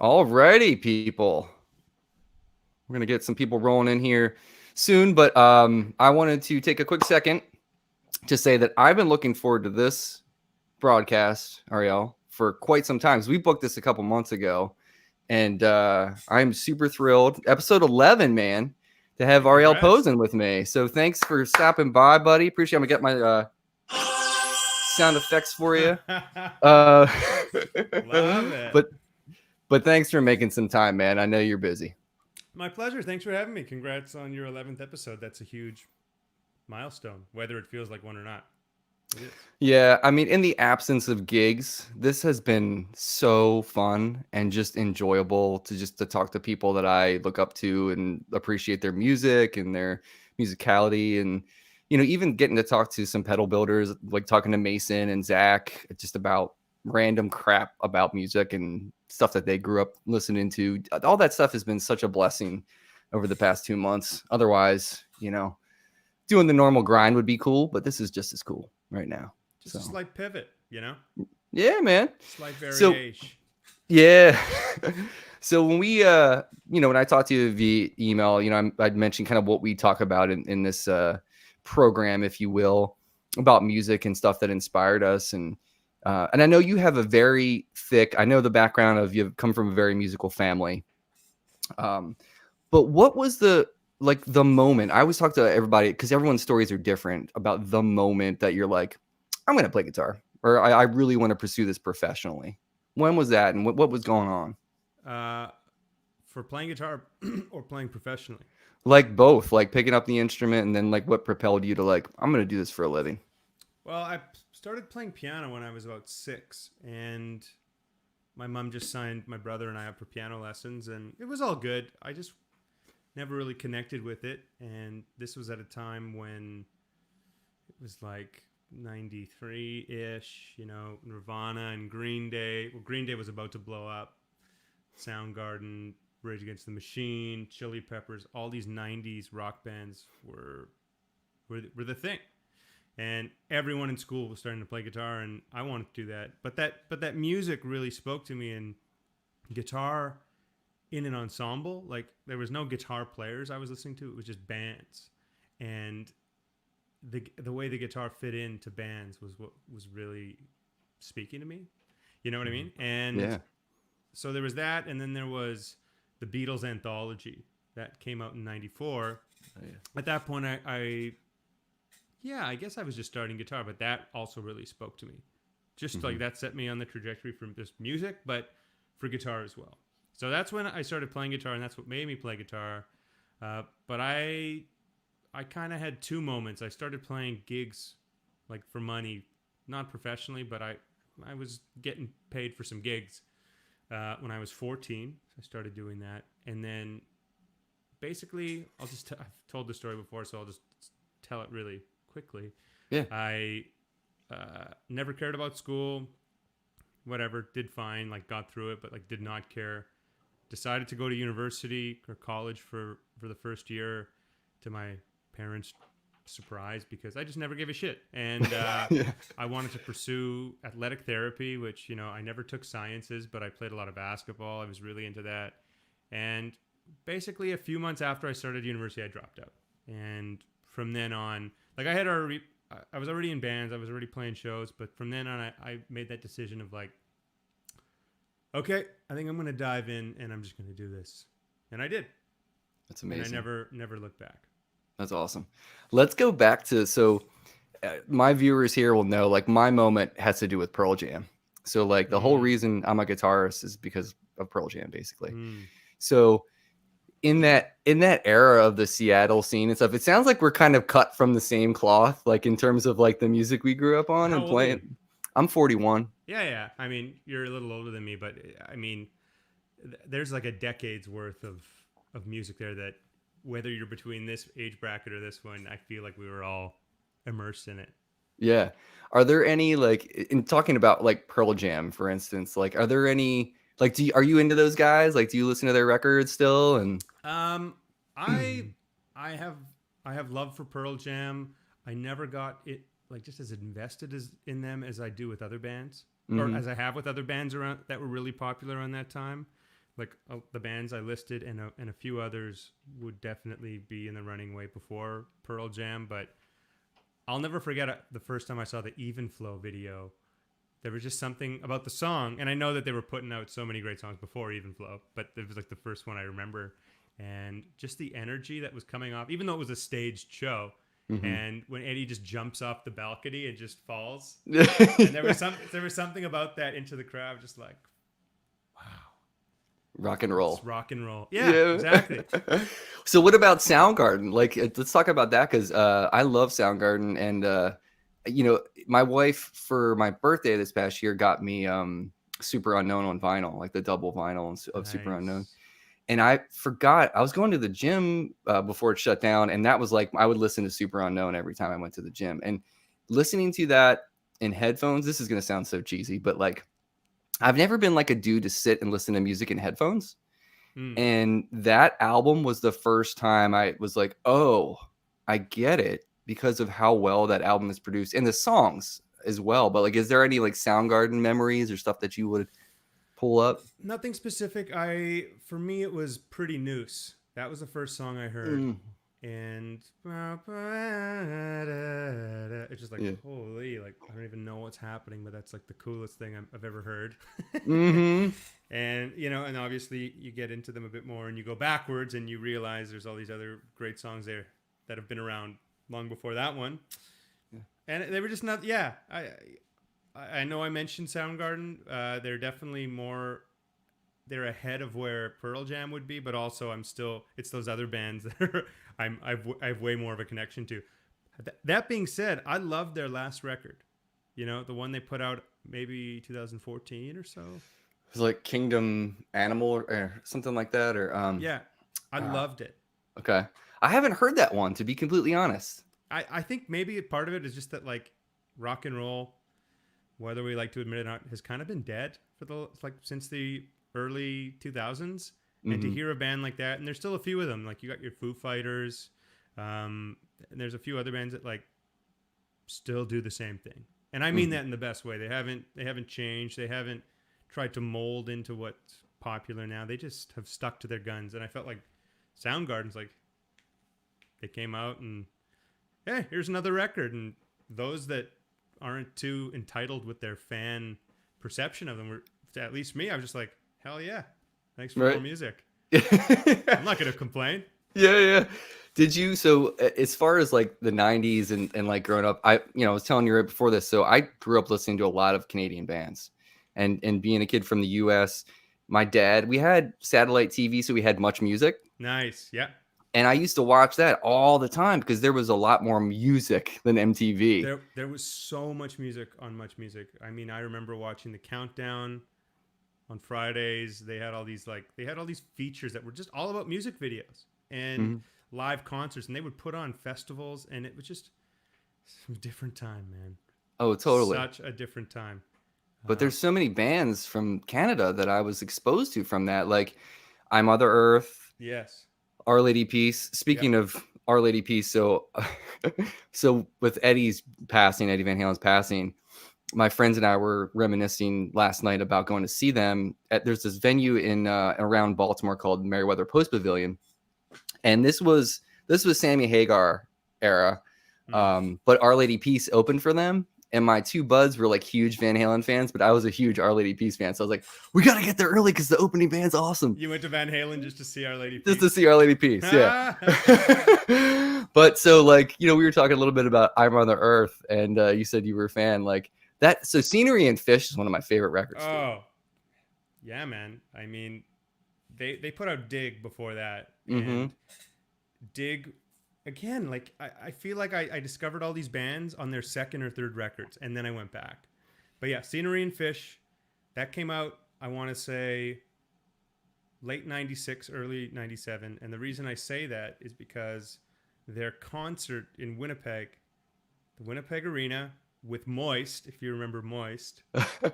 Alrighty, people. We're gonna get some people rolling in here soon, but I wanted to take a quick second to say that I've been looking forward to this broadcast, Ariel, for quite some time. We booked this a couple months ago, and I'm super thrilled. Episode 11, man, to have Hey, Ariel congrats. Posen with me. So thanks for stopping by, buddy. Appreciate. I'm gonna get my sound effects for you. Uh, Love it. but but thanks for making some time, man. I know you're busy. My pleasure. Thanks for having me. Congrats on your 11th episode. That's a huge milestone, whether it feels like one or not. It is. Yeah, I mean, in the absence of gigs, this has been so fun and just enjoyable to talk to people that I look up to and appreciate their music and their musicality, and even getting to talk to some pedal builders, like talking to Mason and Zach, just about random crap about music and stuff that they grew up listening to. All that stuff has been such a blessing over the past 2 months. Otherwise, doing the normal grind would be cool, but this is just as cool right now. Just So a slight pivot, yeah, man. Slight So variation. yeah. So when when I talked to you via email, I'd mentioned kind of what we talk about in this program, if you will, about music and stuff that inspired us. And I know you have a very thick, I know the background of you've come from a very musical family. But what was the moment? I always talk to everybody because everyone's stories are different about the moment that you're like, I'm going to play guitar, or I really want to pursue this professionally. When was that, and what was going on? Uh, for playing guitar or playing professionally? Like both, like picking up the instrument, and then like what propelled you to like, I'm going to do this for a living. Well, I started playing piano when I was about 6, and my mom just signed my brother and I up for piano lessons, and it was all good. I just never really connected with it, and this was at a time when it was like 93-ish, Nirvana and Green Day. Well, Green Day was about to blow up. Soundgarden, Rage Against the Machine, Chili Peppers, all these 90s rock bands were the thing. And everyone in school was starting to play guitar, and I wanted to do that. But that music really spoke to me, and guitar in an ensemble, like there was no guitar players I was listening to, it was just bands. And the way the guitar fit into bands was what was really speaking to me. You know what I mean? And Yeah. so there was that, and then there was the Beatles anthology that came out in '94. Oh, yeah. At that point, I guess I was just starting guitar, but that also really spoke to me. Just like that set me on the trajectory from just music, but for guitar as well. So that's when I started playing guitar, and that's what made me play guitar. But I kind of had two moments. I started playing gigs, like for money, not professionally, but I was getting paid for some gigs when I was 14. So I started doing that, and then basically, I've told the story before, so I'll just tell it really quickly. Yeah. I never cared about school. Whatever, did fine, like got through it, but like did not care. Decided to go to university or college for the first year, to my parents' surprise, because I just never gave a shit. And Yeah. I wanted to pursue athletic therapy, which, I never took sciences, but I played a lot of basketball. I was really into that. And basically a few months after I started university, I dropped out. And from then on, like I was already in bands, I was already playing shows, but from then on, I made that decision of like, okay, I think I'm going to dive in and I'm just going to do this. And I did. That's amazing. And I never looked back. That's awesome. Let's go back to, my viewers here will know, like, my moment has to do with Pearl Jam. So like the whole reason I'm a guitarist is because of Pearl Jam, basically. So in that era of the Seattle scene and stuff, it sounds like we're kind of cut from the same cloth, like in terms of like the music we grew up on. How and old playing. are you? I'm 41. Yeah. I mean, you're a little older than me, but I mean, there's like a decade's worth of music there that, whether you're between this age bracket or this one, I feel like we were all immersed in it. Yeah. Are there any, like, in talking about like Pearl Jam, for instance, like, are there any, like, are you into those guys? Like, do you listen to their records still? And I have love for Pearl Jam. I never got it like just as invested in them as I do with other bands, or as I have with other bands around that were really popular around that time. like the bands I listed and a few others would definitely be in the running way before Pearl Jam. But I'll never forget the first time I saw the Even Flow video. There was just something about the song, and I know that they were putting out so many great songs before Even Flow, but it was like the first one I remember, and just the energy that was coming off, even though it was a staged show. Hmm. And when Eddie just jumps off the balcony and just falls, and Yeah. there was something about that into the crowd, just like, wow, Rock and it's roll. rock and roll. Yeah, Yeah. exactly. So what about Soundgarden? Like, let's talk about that because I love Soundgarden, and my wife for my birthday this past year got me Super Unknown on vinyl, like the double vinyl of Super Unknown. Nice. And I forgot I was going to the gym before it shut down, and that was like I would listen to Super Unknown every time I went to the gym. And listening to that in headphones, this is gonna sound so cheesy, but like I've never been like a dude to sit and listen to music in headphones. Mm. And that album was the first time I was like, oh, I get it because of how well that album is produced and the songs as well. But like, is there any like Soundgarden memories or stuff that you would pull up? Nothing specific. For me it was Pretty Noose. That was the first song I heard. Mm, And it's just like yeah. holy, like I don't even know what's happening, but that's like the coolest thing I've ever heard. Mm-hmm. And and obviously you get into them a bit more and you go backwards and you realize there's all these other great songs there that have been around long before that one. And they were just not. Yeah, I know I mentioned Soundgarden. They're definitely more. They're ahead of where Pearl Jam would be, but also it's those other bands that I've way more of a connection to. That being said, I loved their last record. The one they put out maybe 2014 or so. It was like Kingdom Animal or something like that, or Yeah, I uh, loved it. okay. I haven't heard that one, to be completely honest. I think maybe part of it is just that like rock and roll, whether we like to admit it or not, has kind of been dead for the like since the early 2000s. And to Mm-hmm. hear a band like that, and there's still a few of them, like you got your Foo Fighters, and there's a few other bands that like still do the same thing. And I mean Mm-hmm. that in the best way. They haven't changed. They haven't tried to mold into what's popular now. They just have stuck to their guns. And I felt like Soundgarden's like they came out and hey, here's another record. And those that aren't too entitled with their fan perception of them were, at least me, I was just like, hell yeah, thanks for more Right. music. Yeah. I'm not gonna complain. Yeah. Did you so as far as like the 90s and like growing up, I was telling you right before this, so I grew up listening to a lot of Canadian bands. And being a kid from the US, my dad, we had satellite TV, so we had Much Music. Nice, yeah. And I used to watch that all the time because there was a lot more music than MTV. There was so much music on Much Music. I mean, I remember watching the Countdown on Fridays. They had all these features that were just all about music videos and Mhm. live concerts, and they would put on festivals, and it was just a different time, man. Oh, totally. Such a different time. But Uh, there's so many bands from Canada that I was exposed to from that, like I Mother Earth, yes. Our Lady Peace. Yep. Speaking of Our Lady Peace, so so with Eddie's passing, Eddie Van Halen's passing, my friends and I were reminiscing last night about going to see them. There's this venue in around Baltimore called Merriweather Post Pavilion, and this was Sammy Hagar era, Mm. but Our Lady Peace opened for them. And my two buds were like huge Van Halen fans, but I was a huge Our Lady Peace fan. So I was like, we got to get there early because the opening band's awesome. You went to Van Halen just to see Our Lady Just to Peace. see Our Lady Peace, yeah. But so like, we were talking a little bit about I'm on the Earth, and you said you were a fan. Like that, so Scenery and Fish is one of my favorite records too. Oh, yeah, man. I mean, they put out Dig before that, Mm-hmm. and Dig again. Like I feel like I discovered all these bands on their second or third records, and then I went back. But yeah, Scenery and Fish, that came out. I want to say late '96, early '97, and the reason I say that is because their concert in Winnipeg, the Winnipeg Arena with Moist, if you remember Moist,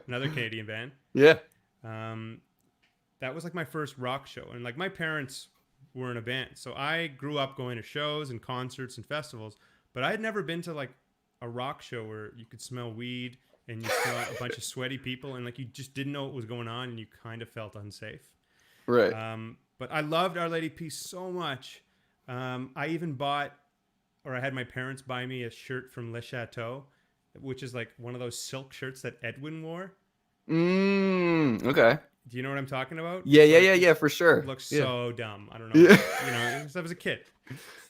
another Canadian band. Yeah. Um, that was like my first rock show, and like my parents were in a band, so I grew up going to shows and concerts and festivals, but I had never been to like a rock show where you could smell weed and you saw a bunch of sweaty people and like you just didn't know what was going on and you kind of felt unsafe. Right. But I loved Our Lady Peace so much. I even bought, or I had my parents buy me a shirt from Le Chateau, which is like one of those silk shirts that Edwin wore. Okay. Do you know what I'm talking about? Yeah, It's yeah, like yeah, yeah, for sure. looks Yeah. so dumb. I don't know Yeah. why. You know, because I was a kid.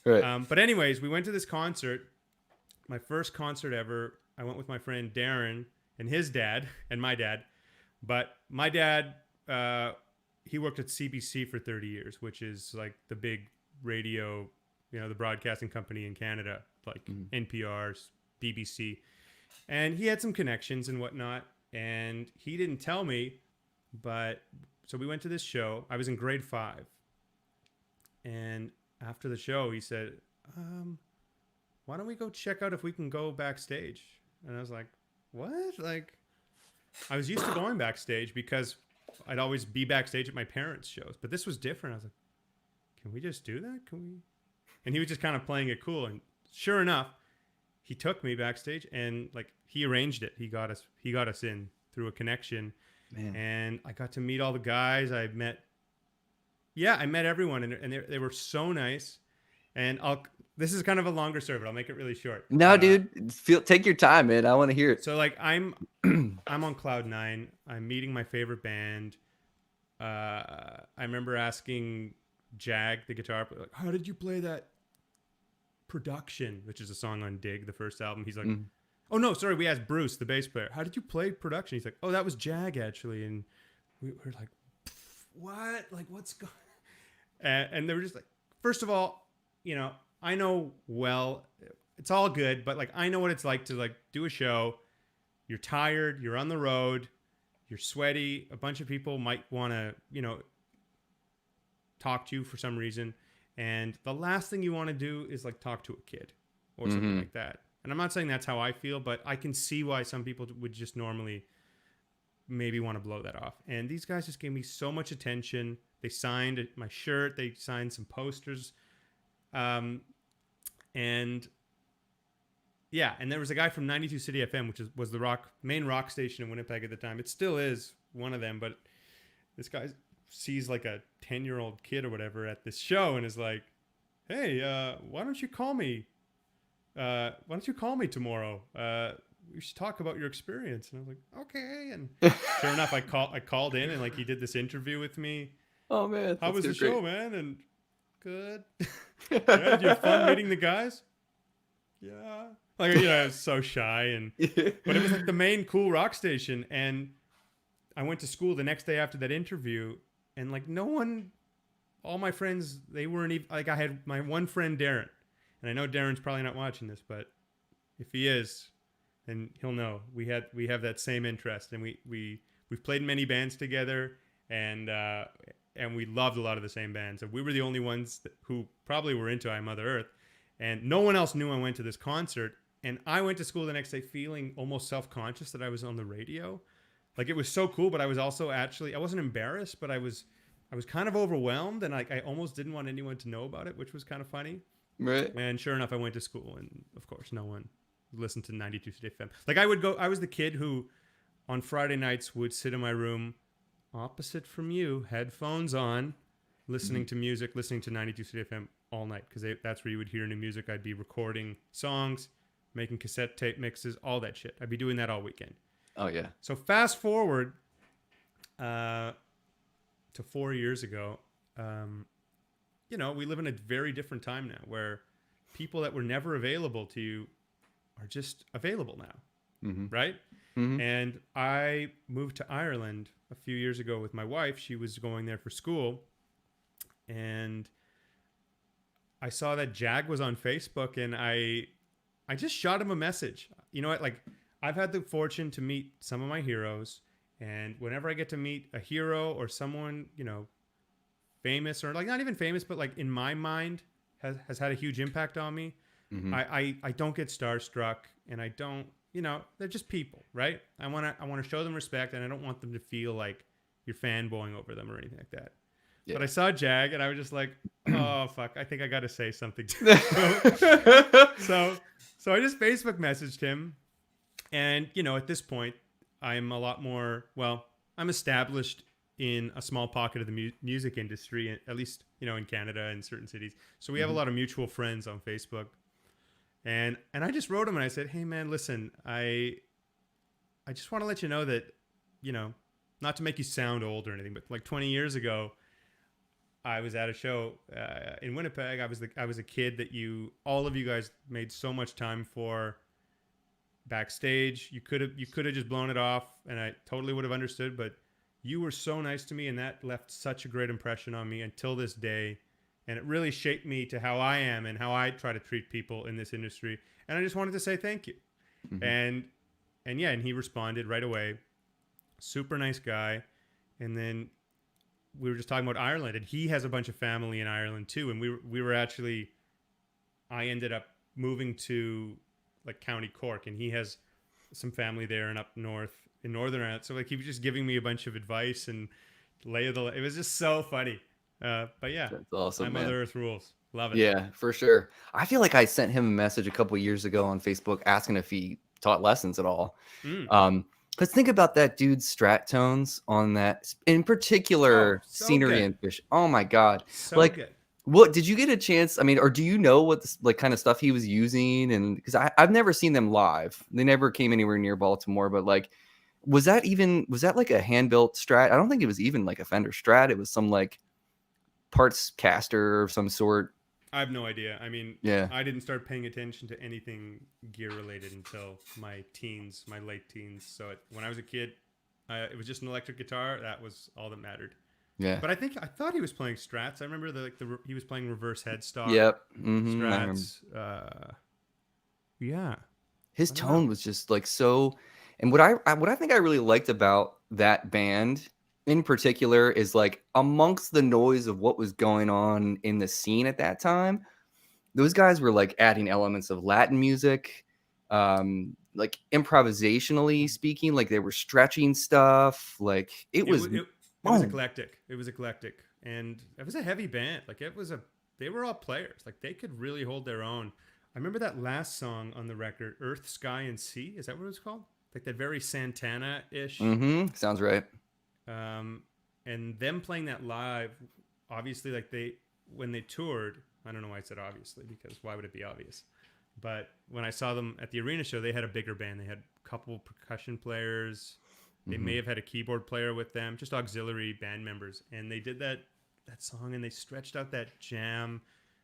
Right. But anyways, we went to this concert. My first concert ever. I went with my friend Darren and his dad and my dad. But my dad, he worked at CBC for 30 years, which is like the big radio, you know, the broadcasting company in Canada, like NPR's, BBC. And he had some connections and whatnot. And he didn't tell me, but so we went to this show. I was in grade 5. And after the show, he said, why don't we go check out if we can go backstage? And I was like, what? Like, I was used to going backstage because I'd always be backstage at my parents' shows. But this was different. I was like, can we just do that? Can we? And he was just kind of playing it cool. And sure enough, he took me backstage and like he arranged it. He got us in through a connection. Man. And I got to meet all the guys. I met everyone, and they were so nice. And this is kind of a longer story, but I'll make it really short. No, dude, take your time, man. I want to hear it. So like I'm on cloud 9. I'm meeting my favorite band. I remember asking Jag, the guitar player, like, how did you play that Production, which is a song on Dig, the first album? He's like, oh no, sorry, we asked Bruce, the bass player, how did you play Production? He's like, oh, that was Jag actually. And we were like, what? Like, what's going on? And they were just like, first of all, you know, I know, well, it's all good, but like, I know what it's like to like do a show. You're tired, you're on the road, you're sweaty. A bunch of people might want to, you know, talk to you for some reason. And the last thing you want to do is like talk to a kid or something like that. And I'm not saying that's how I feel, but I can see why some people would just normally maybe want to blow that off. And these guys just gave me so much attention. They signed my shirt. They signed some posters. And yeah, and there was a guy from 92 City FM, which was the main rock station in Winnipeg at the time. It still is one of them, but this guy sees like a 10-year-old kid or whatever at this show and is like, hey, why don't you call me? Why don't you call me tomorrow? We should talk about your experience. And I was like, okay. And sure enough, I called in and like he did this interview with me. Oh man, how was the show, man? And good. Yeah, did you have fun meeting the guys? Yeah. Like, you know, I was so shy but it was like the main cool rock station. And I went to school the next day after that interview, and like all my friends, they weren't even, like I had my one friend Darren, and I know Darren's probably not watching this, but if he is, then he'll know we have that same interest, and we've played in many bands together, and we loved a lot of the same bands, and we were the only ones who probably were into I Mother Earth, and no one else knew I went to this concert. And I went to school the next day feeling almost self-conscious that I was on the radio. Like, it was so cool, but I was also I wasn't embarrassed, but I was kind of overwhelmed, and like I almost didn't want anyone to know about it, which was kind of funny. Right. And sure enough, I went to school, and of course, no one listened to 92 City FM. Like, I was the kid who on Friday nights would sit in my room opposite from you, headphones on, listening to music, listening to 92 City FM all night, because that's where you would hear new music. I'd be recording songs, making cassette tape mixes, all that shit. I'd be doing that all weekend. Oh yeah. So fast forward to 4 years ago, you know, we live in a very different time now where people that were never available to you are just available now, right? And I moved to Ireland a few years ago with my wife. She was going there for school, and I saw that Jag was on Facebook, and I just shot him a message. You know what? Like, I've had the fortune to meet some of my heroes, and whenever I get to meet a hero or someone, you know, famous, or like not even famous, but like in my mind has had a huge impact on me, I don't get starstruck, and I don't, you know, they're just people, right? I want to show them respect, and I don't want them to feel like you're fanboying over them or anything like that. Yeah. But I saw Jag, and I was just like, oh fuck, I think I got to say something to him. So I just Facebook messaged him, and you know, at this point, I'm a lot more, well, I'm established in a small pocket of the music industry, at least, in Canada and certain cities. So we have a Hmm. lot of mutual friends on Facebook. And I just wrote him and I said, "Hey man, listen, I just want to let you know that, you know, not to make you sound old or anything, but like 20 years ago, I was at a show in Winnipeg. I was a kid that all of you guys made so much time for backstage. You could have just blown it off, and I totally would have understood. But you were so nice to me, and that left such a great impression on me until this day, and it really shaped me to how I am and how I try to treat people in this industry. And I just wanted to say thank you." Hmm. And yeah, and he responded right away. Super nice guy. And then we were just talking about Ireland, and he has a bunch of family in Ireland too. And we were actually, I ended up moving to like County Cork, and he has some family there and up north in Northern Ireland. So like he was just giving me a bunch of advice and lay of the. It was just so funny. But yeah, That's awesome, my man. Mother Earth rules. Love it. Yeah, for sure. I feel like I sent him a message a couple years ago on Facebook asking if he taught lessons at all. Mm. Because think about that dude's strat tones on that, in Oh, particular, so scenery good. and fish. Oh my God. So Like, good. what did you get a chance? I mean, or do you know what this, like kind of stuff he was using? And because I've never seen them live, they never came anywhere near Baltimore, but like, was that like a hand built strat? I don't think it was even like a Fender strat. It was some like parts caster of some sort. I have no idea. I mean, Yeah. I didn't start paying attention to anything gear related until my teens, my late teens. So when I was a kid, it was just an electric guitar. That was all that mattered. Yeah. But I thought he was playing Strats. I remember he was playing reverse headstock Yep. I remember. Strats. Yeah, His I don't know. tone was just like so. And what I think I really liked about that band in particular is like amongst the noise of what was going on in the scene at that time, those guys were like adding elements of Latin music, like improvisationally speaking, like they were stretching stuff. Like it It was was it was boom. eclectic. It was eclectic, and it was a heavy band. Like it was a they were all players. Like they could really hold their own. I remember that last song on the record, Earth, Sky, and Sea. Is that what it was called? Like that very Santana ish. Sounds right. Um, and them playing that live, obviously, like when they toured. I don't know why I said obviously because why would it be obvious? But when I saw them at the arena show, they had a bigger band. They had a couple percussion players. They Hmm. may have had a keyboard player with them, just auxiliary band members, and they did that song and they stretched out that jam,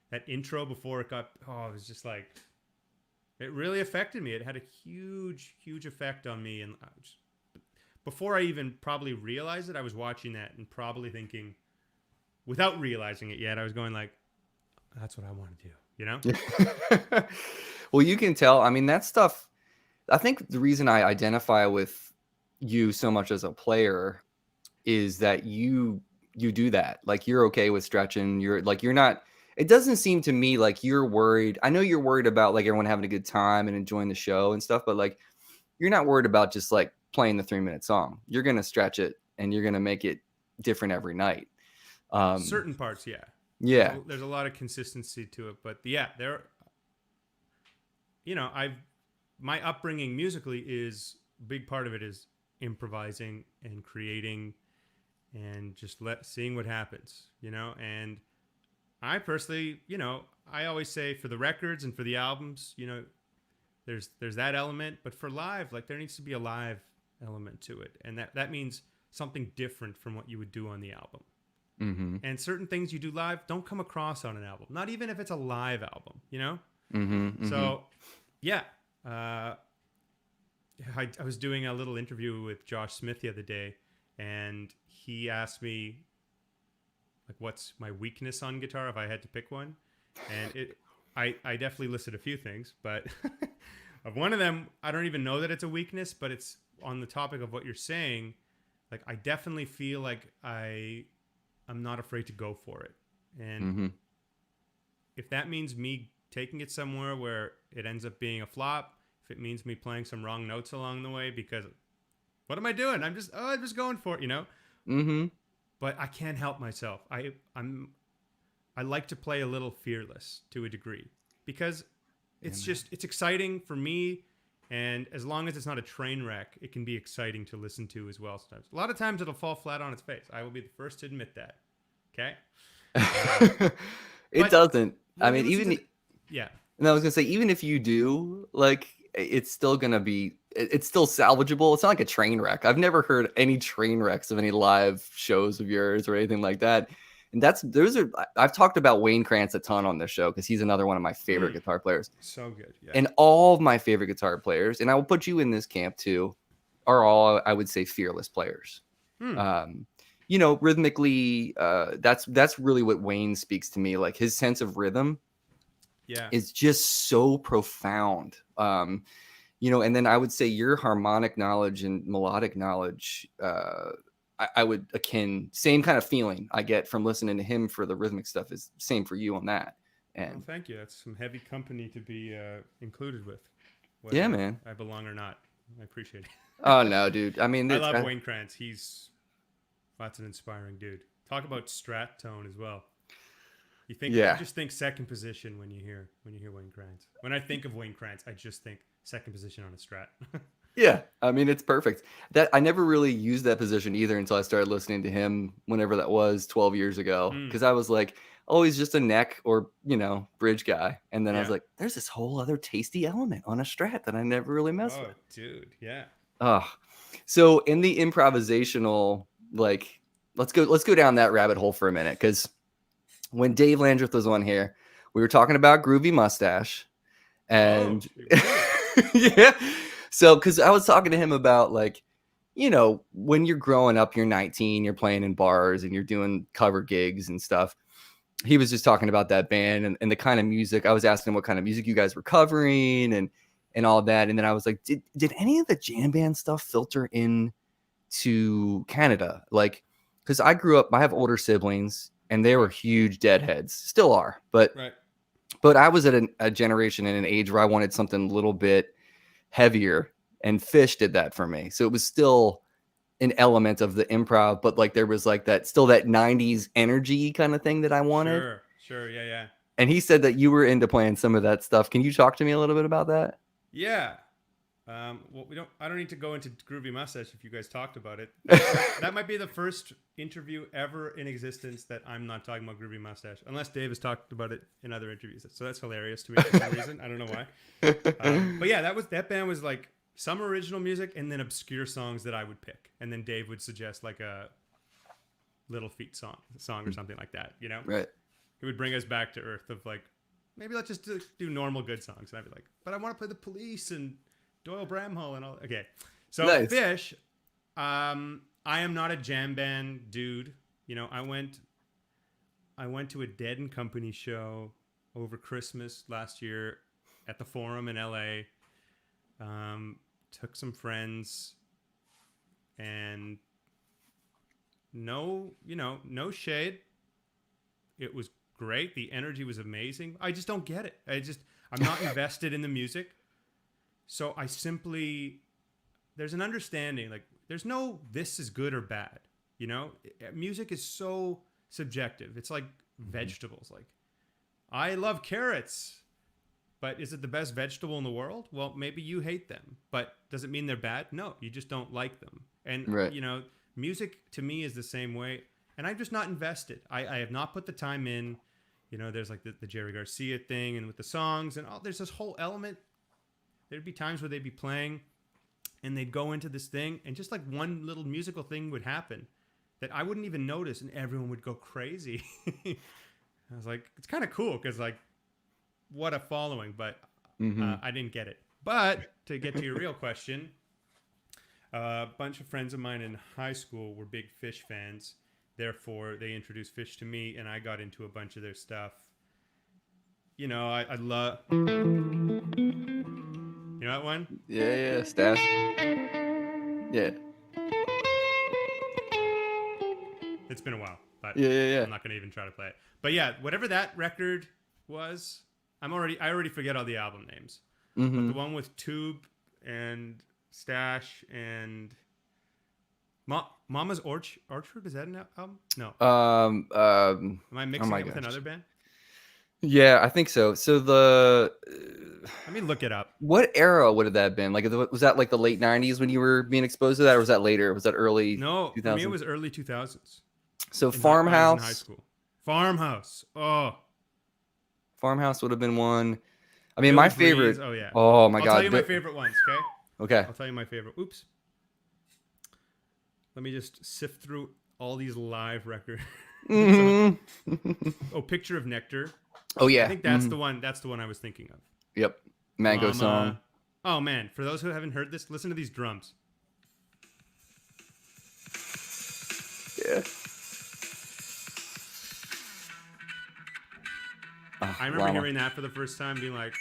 that intro before it got. Oh, it was just like it really affected me. It had a huge effect on me, and before I even probably realized it, I was watching that and probably thinking, without realizing it yet, I was going like, "That's what I want to do," you know? Well, you can tell. I mean, that stuff. I think the reason I identify with you so much as a player is that you do that. Like you're okay with stretching. You're not. It doesn't seem to me like you're worried. I know you're worried about like everyone having a good time and enjoying the show and stuff, but like you're not worried about just like playing the 3 minute song. You're gonna stretch it and you're gonna make it different every night. Um, Certain parts, yeah. yeah. There's a lot of consistency to it, but yeah, there. I've my upbringing musically is a big part of it is improvising and creating and just seeing what happens, and I personally, I always say for the records and for the albums, there's that element, but for live, like there needs to be a live element to it, and that means something different from what you would do on the album. Mm-hmm. And certain things you do live don't come across on an album, not even if it's a live album. Mm-hmm. Mm-hmm. So, yeah, I was doing a little interview with Josh Smith the other day, and he asked me like what's my weakness on guitar if I had to pick one, and I definitely listed a few things, but of one of them I don't even know that it's a weakness, but it's on the topic of what you're saying. Like I definitely feel like I'm not afraid to go for it, and Mm-hmm. if that means me taking it somewhere where it ends up being a flop, if it means me playing some wrong notes along the way, because what am I doing? I'm just going for it. Mm-hmm. But I can't help myself. I like to play a little fearless to a degree because Yeah, it's man. just it's exciting for me, And as long as it's not a train wreck, it can be exciting to listen to as well sometimes. A lot of times it'll fall flat on its face. I will be the first to admit that. Okay? Um, It but doesn't. I when you mean, listen to even the. Yeah. and I was gonna say, even if you do, like, it's still gonna be, it's still salvageable. It's not like a train wreck. I've never heard any train wrecks of any live shows of yours or anything like that. And I've talked about Wayne Krantz a ton on this show because he's another one of my favorite guitar players. So good. Yeah. And all of my favorite guitar players, and I will put you in this camp too, are all, I would say, fearless players. Hmm. Rhythmically, that's really what Wayne speaks to me. Like his sense of rhythm Yeah. is just so profound. And then I would say your harmonic knowledge and melodic knowledge, I would akin, same kind of feeling I get from listening to him for the rhythmic stuff is same for you on that. Well, And thank you. That's some heavy company to be included with, yeah, whether man. I belong or not. I appreciate it. Oh no, dude. I mean, I love Wayne Krantz. That's an inspiring dude. Talk about strat tone as well. You just think second position when you hear Wayne Krantz. When I think of Wayne Krantz, I just think second position on a strat. Yeah, I mean, it's perfect. That I never really used that position either until I started listening to him whenever that was 12 years ago. Because I was like, oh, he's just a neck or, bridge guy. And then I was like, there's this whole other tasty element on a strat that I never really messed with. Oh, dude, yeah. So in the improvisational, like, let's go down that rabbit hole for a minute. Because when Dave Landreth was on here, we were talking about Groovy Mustache. And yeah. So, because I was talking to him about, like, when you're growing up, you're 19, you're playing in bars and you're doing cover gigs and stuff. He was just talking about that band and the kind of music. I was asking him what kind of music you guys were covering and all that. And then I was like, did any of the jam band stuff filter in to Canada? Like, because I grew up, I have older siblings and they were huge Deadheads, still are. But I was at a generation and an age where I wanted something a little bit heavier, and Fish did that for me. So it was still an element of the improv, but like there was like that 90s energy kind of thing that I wanted. Sure, yeah. And he said that you were into playing some of that stuff. Can you talk to me a little bit about that? Yeah. Well, I don't need to go into Groovy Mustache if you guys talked about it. That might be the first interview ever in existence that I'm not talking about Groovy Mustache, unless Dave has talked about it in other interviews. So that's hilarious to me for some reason. I don't know why. But yeah, that band was like some original music and then obscure songs that I would pick, and then Dave would suggest like a Little Feat song or something like that. Right. It would bring us back to earth of like, maybe let's just do normal good songs. And I'd be like, but I want to play the Police and Doyle Bramhall and all. Okay, so nice. Fish. I am not a jam band dude. I went to a Dead and Company show over Christmas last year at the Forum in LA. Took some friends, and no shade. It was great. The energy was amazing. I just don't get it. I'm not invested in the music. So I simply, there's an understanding, like there's no, this is good or bad. Music is so subjective. It's like vegetables. Like, I love carrots, but is it the best vegetable in the world? Well, maybe you hate them, but does it mean they're bad? No, you just don't like them. And, music to me is the same way. And I'm just not invested. I have not put the time in. There's like the Jerry Garcia thing and with the songs and all, there's this whole element. There'd be times where they'd be playing and they'd go into this thing and just like one little musical thing would happen that I wouldn't even notice and everyone would go crazy. I was like, it's kind of cool because like, what a following, but I didn't get it. But to get to your real question, a bunch of friends of mine in high school were big Fish fans. Therefore, they introduced Fish to me, and I got into a bunch of their stuff. I love... You know that one? Yeah, Stash. Yeah. It's been a while, but yeah. I'm not going to even try to play it. But yeah, whatever that record was, I already forget all the album names. But the one with Tube and Stash and Mama's Orchard, is that an album? No. Am I mixing it with another band? Yeah, I think so. So the Let me look it up. what era would have that been? Like, was that like the late '90s when you were being exposed to that, or was that later? Was that early No, for me it 2000s? was early 2000s. So When I was in high Farmhouse, school. Farmhouse. Oh, Farmhouse would have been one. I mean, Billy my Breeze. favorite. Oh yeah. Oh my I'll tell God. you my favorite ones. Okay. Okay. I'll tell you my favorite. Oops. Let me just sift through all these live records. Hmm. Oh, Picture of Nectar. Oh I yeah. think that's the one. That's the one I was thinking of. Yep. Mango song. Llama. Oh man, for those who haven't heard this, listen to these drums. Yeah. I remember Llama. hearing that for the first time, being like,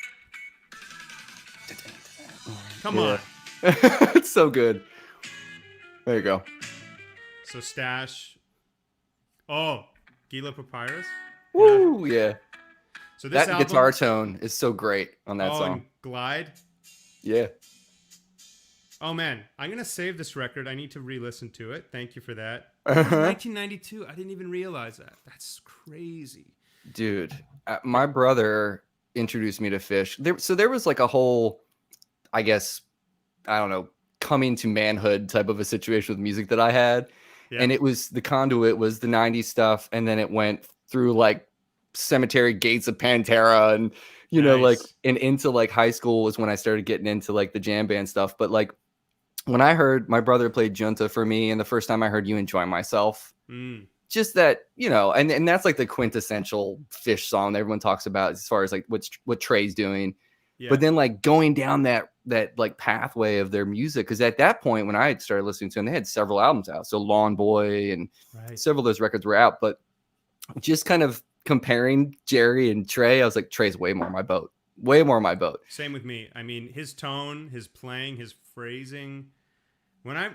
"Come Yeah. on!" It's so good. There you go. So Stash. Oh, Gila Papyrus. You know. Woo! Yeah. So this That guitar album. tone is so great on that Oh, song. and Glide. Yeah. Oh man, I'm gonna save this record. I need to re-listen to it. Thank you for that. It was 1992. I didn't even realize that. That's crazy. Dude, my brother introduced me to Fish. So there was like a whole, I guess, I don't know, coming to manhood type of a situation with music that I had. Yeah. And it was the conduit was the 90s stuff. And then it went through like Cemetery Gates of Pantera and, you know, like, Nice. and into like high school was when I started getting into like the jam band stuff. But like when I heard my brother played Junta for me, and the first time I heard You Enjoy Myself, Mm. just that, you know, and that's like the quintessential Fish song that everyone talks about as far as like what Trey's doing. Yeah. But then like going down that like pathway of their music, because at that point when I had started listening to them, they had several albums out. So Lawn Boy and Right. several of those records were out. But just kind of comparing Jerry and Trey, I was like, Trey's way more my boat. Way more my boat. Same with me. I mean, his tone, his playing, his phrasing. When I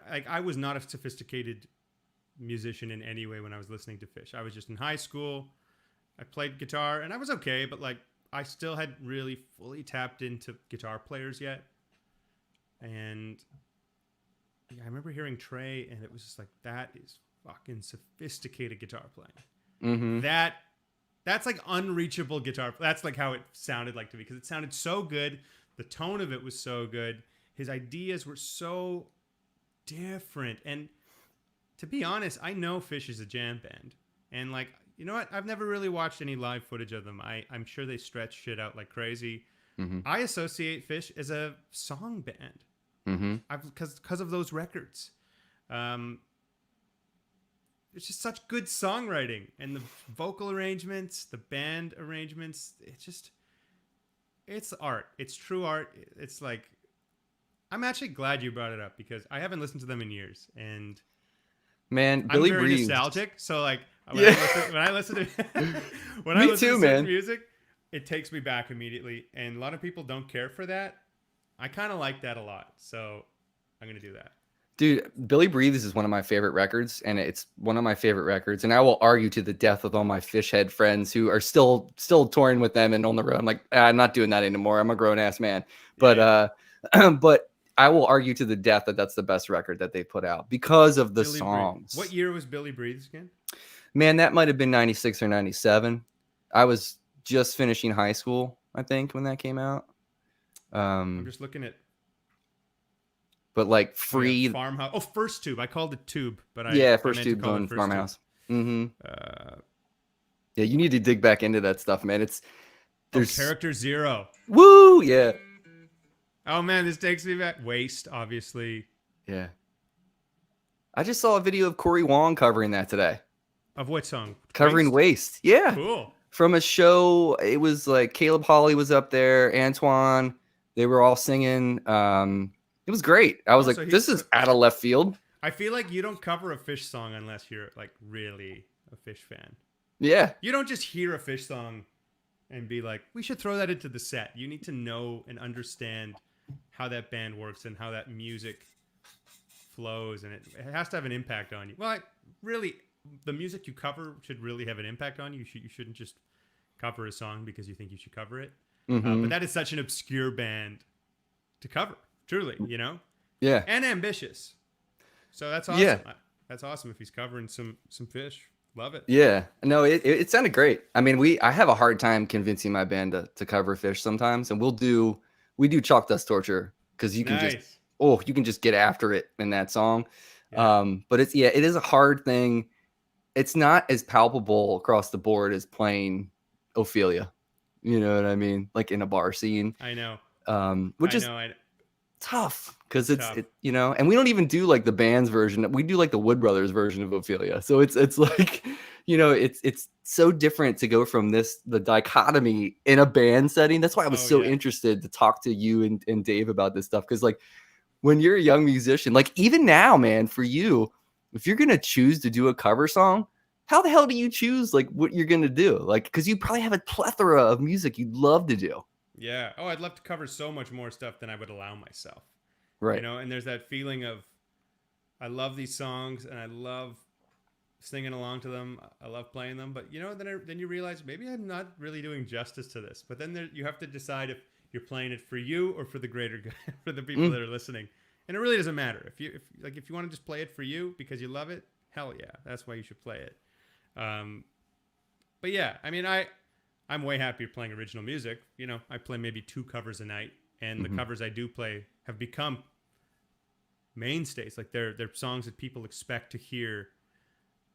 like, I was not a sophisticated musician in any way when I was listening to Fish. I was just in high school. I played guitar and I was okay, but like I still hadn't really fully tapped into guitar players yet. And yeah, I remember hearing Trey and it was just like, that is fucking sophisticated guitar playing. Mm-hmm. That's like unreachable guitar. That's like how it sounded like to me because it sounded so good. The tone of it was so good. His ideas were so different. And to be honest, I know Fish is a jam band. And like, you know what? I've never really watched any live footage of them. I'm sure they stretch shit out like crazy. Mm-hmm. I associate Fish as a song band. Mm-hmm. Because of those records. It's just such good songwriting and the vocal arrangements, the band arrangements. It's art. It's true art. It's like, I'm actually glad you brought it up because I haven't listened to them in years, and Man, I'm Billy very Breeze. nostalgic. So like when Yeah. I listen to when Me I listen too, to certain man. music, it takes me back immediately, and a lot of people don't care for that. I kind of like that a lot, so I'm gonna do that. Dude, Billy Breathes is one of my favorite records, and it's one of my favorite records. And I will argue to the death with all my Fishhead friends who are still touring with them and on the road. I'm like, I'm not doing that anymore. I'm a grown ass man. But but I will argue to the death that that's the best record that they put out because of the Billy songs. What year was Billy Breathes again? Man, that might have been 96 or 97. I was just finishing high school, I think, when that came out. I'm just looking at. But like free Farmhouse. Oh, First Tube. I called it Tube, but First Tube on Farmhouse. Mm-hmm. Yeah, you need to dig back into that stuff, man. There's Character Zero. Woo, yeah. Oh man, this takes me back. Waste, obviously. Yeah. I just saw a video of Corey Wong covering that today. Of what song? Covering Waste. Yeah. Cool. From a show. It was like Caleb Hawley was up there, Antoine. They were all singing. It was great. I was like, this is out of left field. I feel like you don't cover a Fish song unless you're like really a Fish fan. Yeah. You don't just hear a Fish song and be like, we should throw that into the set. You need to know and understand how that band works and how that music flows, and it has to have an impact on you. Well, really, the music you cover should really have an impact on you. You shouldn't just cover a song because you think you should cover it. Mm-hmm. But that is such an obscure band to cover, truly, you know? Yeah. And ambitious. So that's awesome. Yeah. That's awesome if he's covering some Fish. Love it. Yeah, no, it sounded great. I mean, I have a hard time convincing my band to cover Fish sometimes, and we do Chalk Dust Torture because Nice. you can just get after it in that song. Yeah. But it is a hard thing. It's not as palpable across the board as playing Ophelia. You know what I mean? Like in a bar scene, I know. which I is know. tough because It's tough. and we don't even do like the band's version. We do like the Wood Brothers version of Ophelia. So it's like, it's so different to go from the dichotomy in a band setting. That's why I was Oh so yeah. interested to talk to you and Dave about this stuff. Cause like when you're a young musician, like even now, man, for you, if you're going to choose to do a cover song, how the hell do you choose like what you're going to do? Like, cause you probably have a plethora of music you'd love to do. Yeah. Oh, I'd love to cover so much more stuff than I would allow myself. Right. And there's that feeling of I love these songs and I love singing along to them. I love playing them, but then you realize maybe I'm not really doing justice to this. But then you have to decide if you're playing it for you or for the greater good, for the people Mm. that are listening. And it really doesn't matter if you want to just play it for you because you love it. Hell yeah, that's why you should play it. But yeah, I mean, I'm way happier playing original music. I play maybe 2 covers a night, and the Mhm. covers I do play have become mainstays. Like they're songs that people expect to hear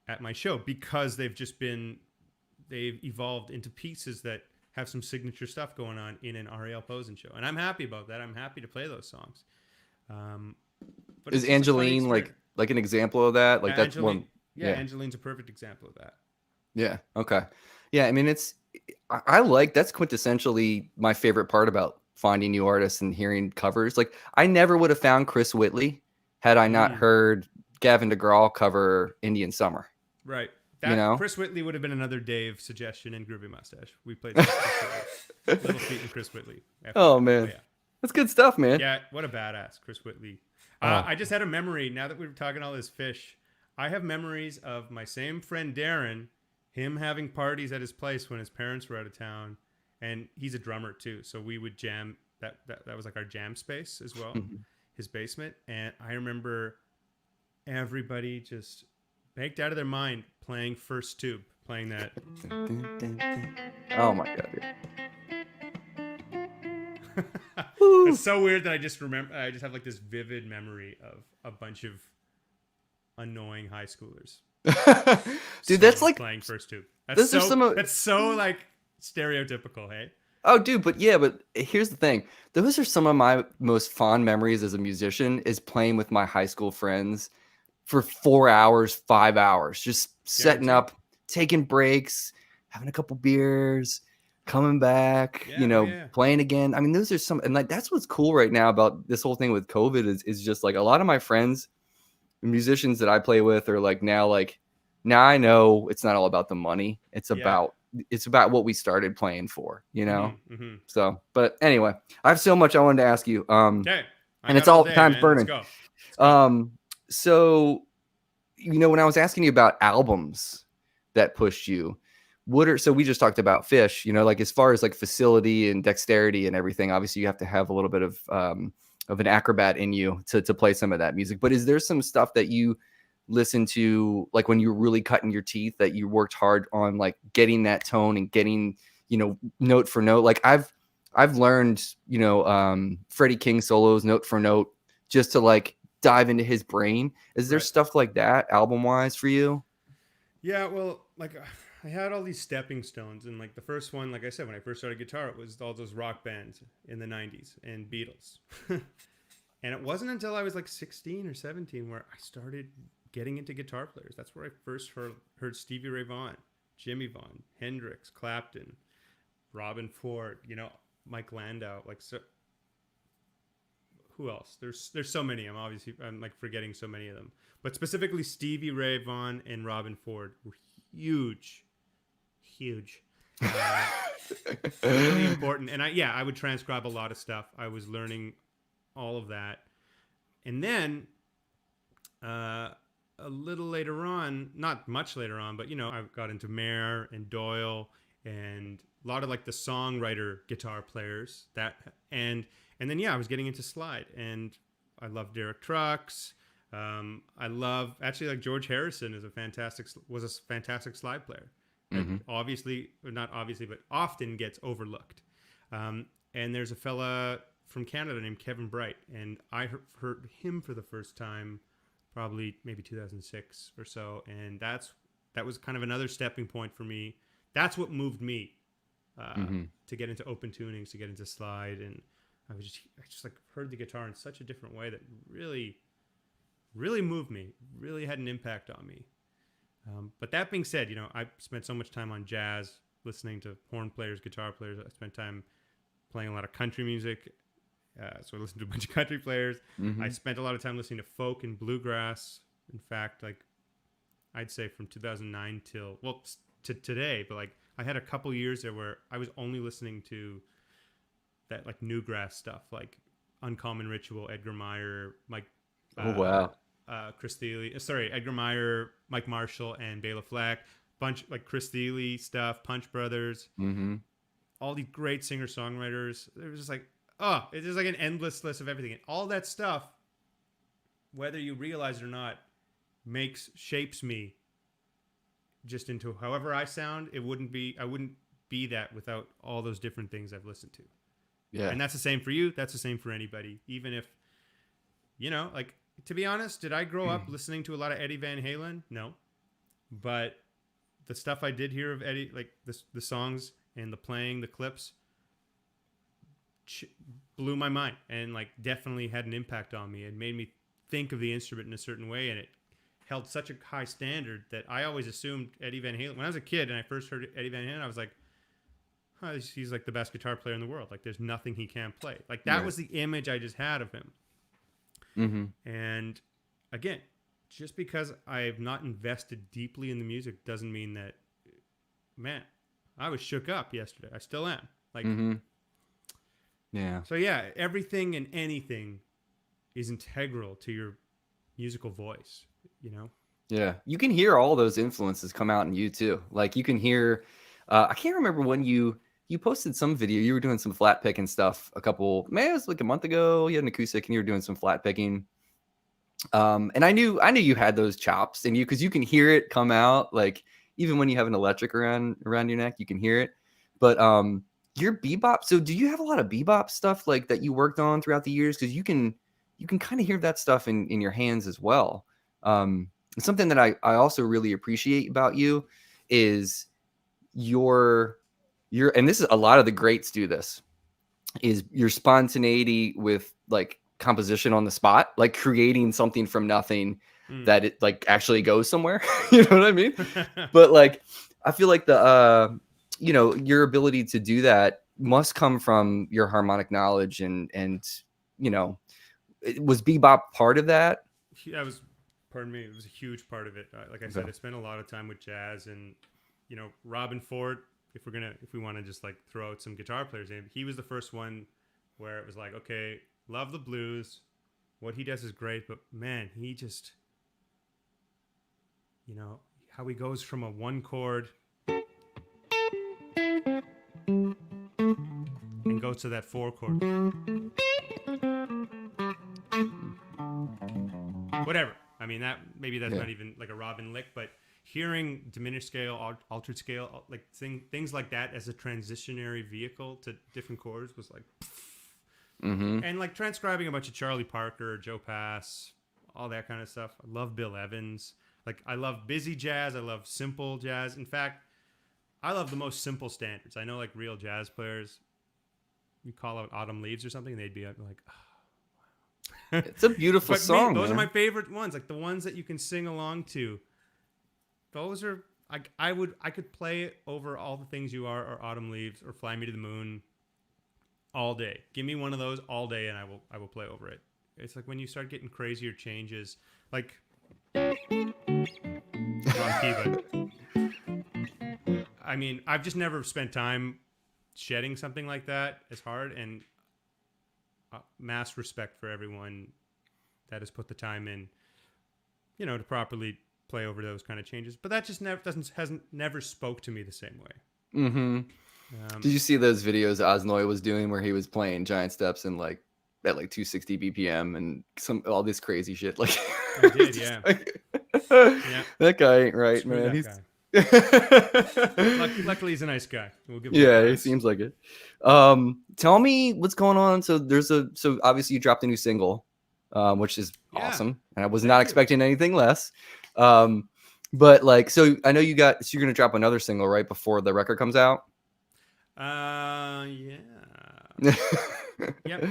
at my show because they've evolved into pieces that have some signature stuff going on in an Ariel Posen show, and I'm happy about that. I'm happy to play those songs. But Is it's just a funny Angeline experience. like an example of that? Like that's Angeline, one. yeah, Yeah. Angeline's a perfect example of that. Yeah. Okay. Yeah. I mean, I like that's quintessentially my favorite part about finding new artists and hearing covers. Like I never would have found Chris Whitley had I not Mm, heard Gavin DeGraw cover Indian Summer. right. You That know? Chris Whitley would have been another Dave suggestion in Groovy Mustache. We played some Chris Whitley. Little Feet and Chris Whitley. Oh FYI. Oh man, yeah. that's good stuff, man. Yeah, what a badass, Chris Whitley. Oh. I just had a memory, now that we were talking all this Fish, I have memories of my same friend Darren, him having parties at his place when his parents were out of town. And he's a drummer too. So we would jam, that was like our jam space as well, Mhm. his basement. And I remember everybody just baked out of their mind playing First Tube, playing that. Oh my god. Dude. It's so weird that I just have like this vivid memory of a bunch of annoying high schoolers Dude, that's like playing First Tube. those are some of That's so like stereotypical, hey? Oh, dude, but here's the thing. Those are some of my most fond memories as a musician is playing with my high school friends for 4 hours, 5 hours, just setting up, taking breaks, having a couple beers, coming back, Yeah, oh yeah. playing again. I mean, those are and like that's what's cool right now about this whole thing with COVID is just like a lot of my friends, musicians that I play with are like now I know it's not all about the money. It's about what we started playing for, Mm-hmm. So, but anyway, I have so much I wanted to ask you. Okay. And it's all day, time's man. burning. Let's go. So, when I was asking you about albums that pushed you, so we just talked about Fish, like as far as like facility and dexterity and everything, obviously you have to have a little bit of an acrobat in you to play some of that music. But is there some stuff that you listen to like when you're really cutting your teeth that you worked hard on like getting that tone and getting note for note? Like I've learned Freddie King solos note for note just to like dive into his brain. Is there stuff like that album wise for you? Yeah, well, like I had all these stepping stones, and like the first one, like I said, when I first started guitar, it was all those rock bands in the 90s and Beatles. And it wasn't until I was like 16 or 17 where I started getting into guitar players. That's where I first heard Stevie Ray Vaughan, Jimmy Vaughan, Hendrix, Clapton, Robin Ford, Mike Landau. Like, so who else? There's so many. I'm like forgetting so many of them. But specifically Stevie Ray Vaughan and Robin Ford were huge. Really important. And I would transcribe a lot of stuff. I was learning all of that. And then a little later on, not much later on, but I got into Mayer and Doyle and a lot of like the songwriter guitar players and then I was getting into slide, and I love Derek Trucks, I love actually like George Harrison is was a fantastic slide player that Mm-hmm. obviously, or not obviously, but often gets overlooked. And there's a fella from Canada named Kevin Bright, and I heard him for the first time probably maybe 2006 or so, and that was kind of another stepping point for me. That's what moved me Mm-hmm. to get into open tunings, to get into slide, and I just like heard the guitar in such a different way that really moved me, really had an impact on me. But that being said, I spent so much time on jazz, listening to horn players, guitar players. I spent time playing a lot of country music, so I listened to a bunch of country players. I Mm-hmm. spent a lot of time listening to folk and bluegrass. In fact, like I'd say from 2009 till to today, but like I had a couple years there where I was only listening to that like newgrass stuff, like Uncommon Ritual, Edgar Meyer, Mike, Oh uh, wow. Chris Thiele, sorry, Edgar Meyer, Mike Marshall, and Bela Fleck. Bunch like Chris Thiele stuff, Punch Brothers, Mm-hmm. all these great singer songwriters. It was just like, oh, it's just like an endless list of everything. And all that stuff, whether you realize it or not, shapes me just into however I sound. I wouldn't be that without all those different things I've listened to. Yeah. And that's the same for you. That's the same for anybody. Even if, like, to be honest, did I grow up listening to a lot of Eddie Van Halen? No. But the stuff I did hear of Eddie, like the songs and the playing, the clips, blew my mind and like definitely had an impact on me and made me think of the instrument in a certain way. And it held such a high standard that I always assumed Eddie Van Halen. When I was a kid and I first heard Eddie Van Halen, I was like, he's like the best guitar player in the world. Like there's nothing he can't play. Like that Right. was the image I just had of him. Mm-hmm. And again, just because I've not invested deeply in the music doesn't mean that, man, I was shook up yesterday. I still am. Like, Mm-hmm. Yeah. so yeah, everything and anything is integral to your musical voice, you know? Yeah. You can hear all those influences come out in you too. Like you can hear, I can't remember when you posted some video. You were doing some flat picking stuff maybe it was like a month ago. You had an acoustic and you were doing some flat picking. And I knew you had those chops in you because you can hear it come out. Like even when you have an electric around your neck, you can hear it. But your bebop. So do you have a lot of bebop stuff like that you worked on throughout the years? Because you can kind of hear that stuff in your hands as well. Something that I also really appreciate about you is your and this is a lot of the greats do this, is your spontaneity with like composition on the spot, like creating something from nothing Mm. that it like actually goes somewhere. You know what I mean? But like I feel like your ability to do that must come from your harmonic knowledge and was bebop part of that? That was, pardon me, it was a huge part of it. Like I said, Okay. I spent a lot of time with jazz and, Robin Ford, if we want to just like throw out some guitar players in, he was the first one where it was like, okay, love the blues. What he does is great, but man, he just, how he goes from a one chord and goes to that four chord. Whatever. I mean, maybe that's not even like a Robin lick, but hearing diminished scale, altered scale, like things like that as a transitionary vehicle to different chords was like, Mm-hmm. and like transcribing a bunch of Charlie Parker, Joe Pass, all that kind of stuff. I love Bill Evans. Like I love busy jazz. I love simple jazz. In fact, I love the most simple standards. I know like real jazz players, you call out Autumn Leaves or something, they'd be like, oh. It's a beautiful But song. those man. are my favorite ones, like the ones that you can sing along to. Those are I could play it over All the Things You Are or Autumn Leaves or Fly Me to the Moon all day. Give me one of those all day and I will play over it. It's like when you start getting crazier changes, like wrong key, but I mean, I've just never spent time shedding something like that as hard, and mass respect for everyone that has put the time in, to properly play over those kind of changes. But that just never spoke to me the same way. Mm-hmm. Did you see those videos Osnoy was doing where he was playing giant steps and like at like 260 BPM and all this crazy shit. Like I did, yeah. Yeah. That guy ain't right, Screw man. that He's guy. Luckily, he's a nice guy. We'll give him a yeah, he pass. seems like it. Tell me what's going on. So obviously you dropped a new single, which is awesome, and I was not expecting anything less. But like, so I know you're gonna drop another single right before the record comes out. Yeah. Yep.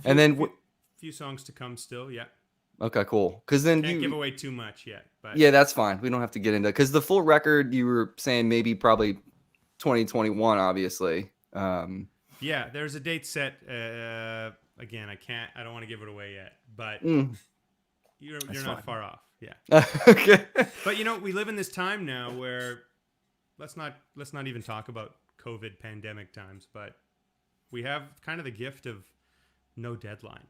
And then few songs to come still. Yeah. Okay, cool. Because then can't give away too much yet. But yeah, that's fine. We don't have to get into, because the full record you were saying maybe probably 2021, obviously. Yeah, there's a date set. Again, I don't want to give it away yet, but you're not far off. Yeah. Okay. But we live in this time now where let's not even talk about COVID pandemic times, but we have kind of the gift of no deadline.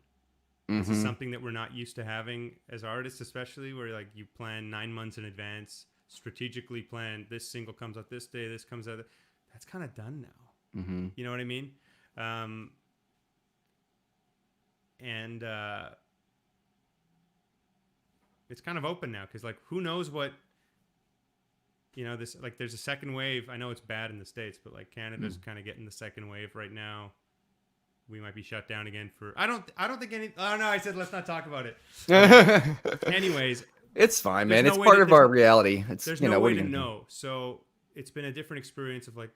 This is something that we're not used to having as artists, especially where like you plan 9 months in advance, strategically plan this single comes out this day, this comes out. That's kind of done now. Mm-hmm. You know what I mean? And it's kind of open now because like who knows what this, like there's a second wave. I know it's bad in the States, but like Canada's kind of getting the second wave right now. We might be shut down again for I don't think any. Oh no, I said let's not talk about it. Anyways, it's fine, man. It's part of our reality. There's no way to know. So it's been a different experience of like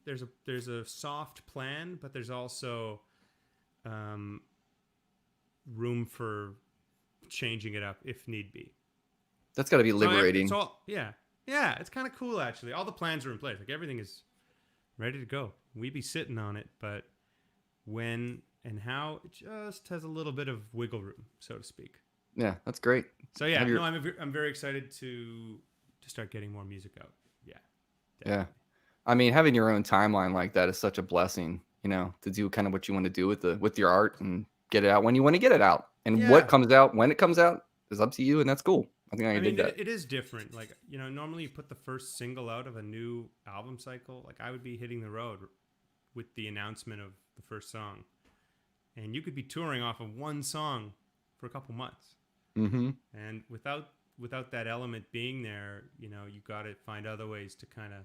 there's a soft plan, but there's also room for changing it up if need be. That's got to be liberating. So yeah, it's kind of cool actually. All the plans are in place. Like everything is ready to go. We be sitting on it, but when and how it just has a little bit of wiggle room, so to speak. Yeah, that's great. So yeah, I'm very excited to start getting more music out. Yeah. Definitely. Yeah. I mean, having your own timeline like that is such a blessing, to do kind of what you want to do with your art and get it out when you want to get it out. And what comes out when it comes out is up to you, and that's cool. I think I can dig that. It is different. Like, normally you put the first single out of a new album cycle. Like I would be hitting the road with the announcement of the first song, and you could be touring off of one song for a couple months. Mm-hmm. And without that element being there, you got to find other ways to kind of.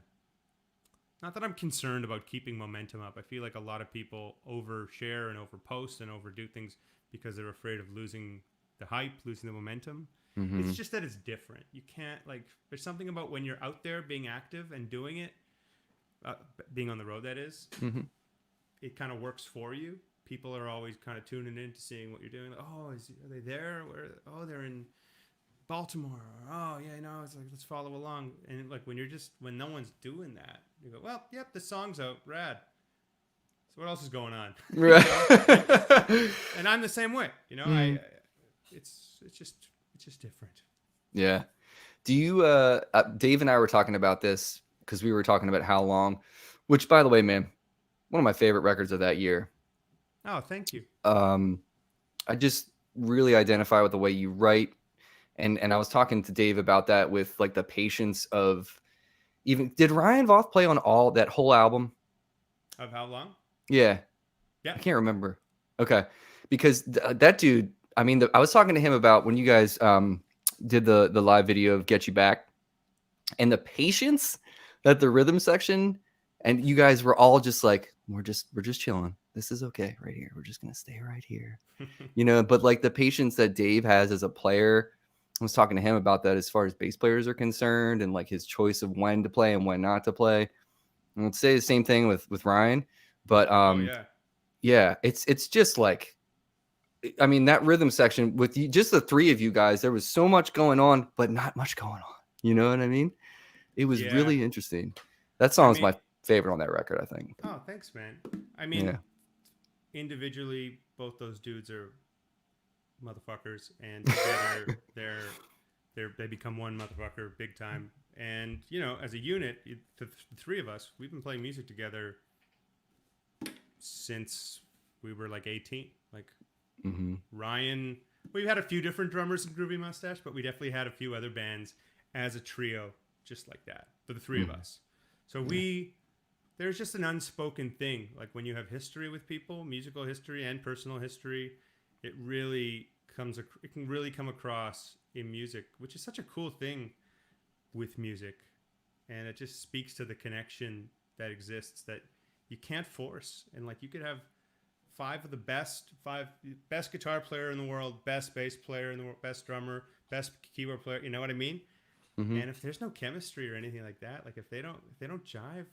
Not that I'm concerned about keeping momentum up. I feel like a lot of people overshare and overpost and overdo things because they're afraid of losing the hype, losing the momentum. Mm-hmm. It's just that it's different. You can't there's something about when you're out there being active and doing it, being on the road, that is. Mm-hmm. It kind of works for you. People are always kind of tuning in to seeing what you're doing. Like, are they there? They're in Baltimore. Oh yeah, it's like, let's follow along. And like when no one's doing that, you go, well, yep, the song's out, rad. So what else is going on? Right. And I'm the same way. It's just different. Yeah. Do you? Dave and I were talking about this because we were talking about How Long, which, by the way, man, one of my favorite records of that year. Oh, thank you. I just really identify with the way you write. And I was talking to Dave about that with like the patience of did Ryan Voth play on that whole album? Of How Long? Yeah. I can't remember. Okay. Because that dude, I mean, I was talking to him about when you guys did the live video of Get You Back, and the patience that the rhythm section, and you guys were all just like, we're just chilling. This is okay right here. We're just going to stay right here. But like the patience that Dave has as a player, I was talking to him about that as far as bass players are concerned, and like his choice of when to play and when not to play. And let's say the same thing with Ryan, but yeah, it's just like, I mean, that rhythm section with just the three of you guys, there was so much going on, but not much going on. You know what I mean? It was really interesting. That song's my favorite on that record, I think. Oh, thanks, man. I mean, individually, both those dudes are motherfuckers, and together they become one motherfucker big time. And as a unit, the three of us, we've been playing music together since we were like 18. Like Ryan, we've had a few different drummers in Groovy Mustache, but we definitely had a few other bands as a trio just like that for the three of us. So we there's just an unspoken thing. Like when you have history with people, musical history and personal history, it really it can really come across in music, which is such a cool thing with music. And it just speaks to the connection that exists that you can't force. And like you could have five best guitar player in the world, best bass player in the world, best drummer, best keyboard player, you know what I mean? Mm-hmm. And if there's no chemistry or anything like that, like if they don't jive,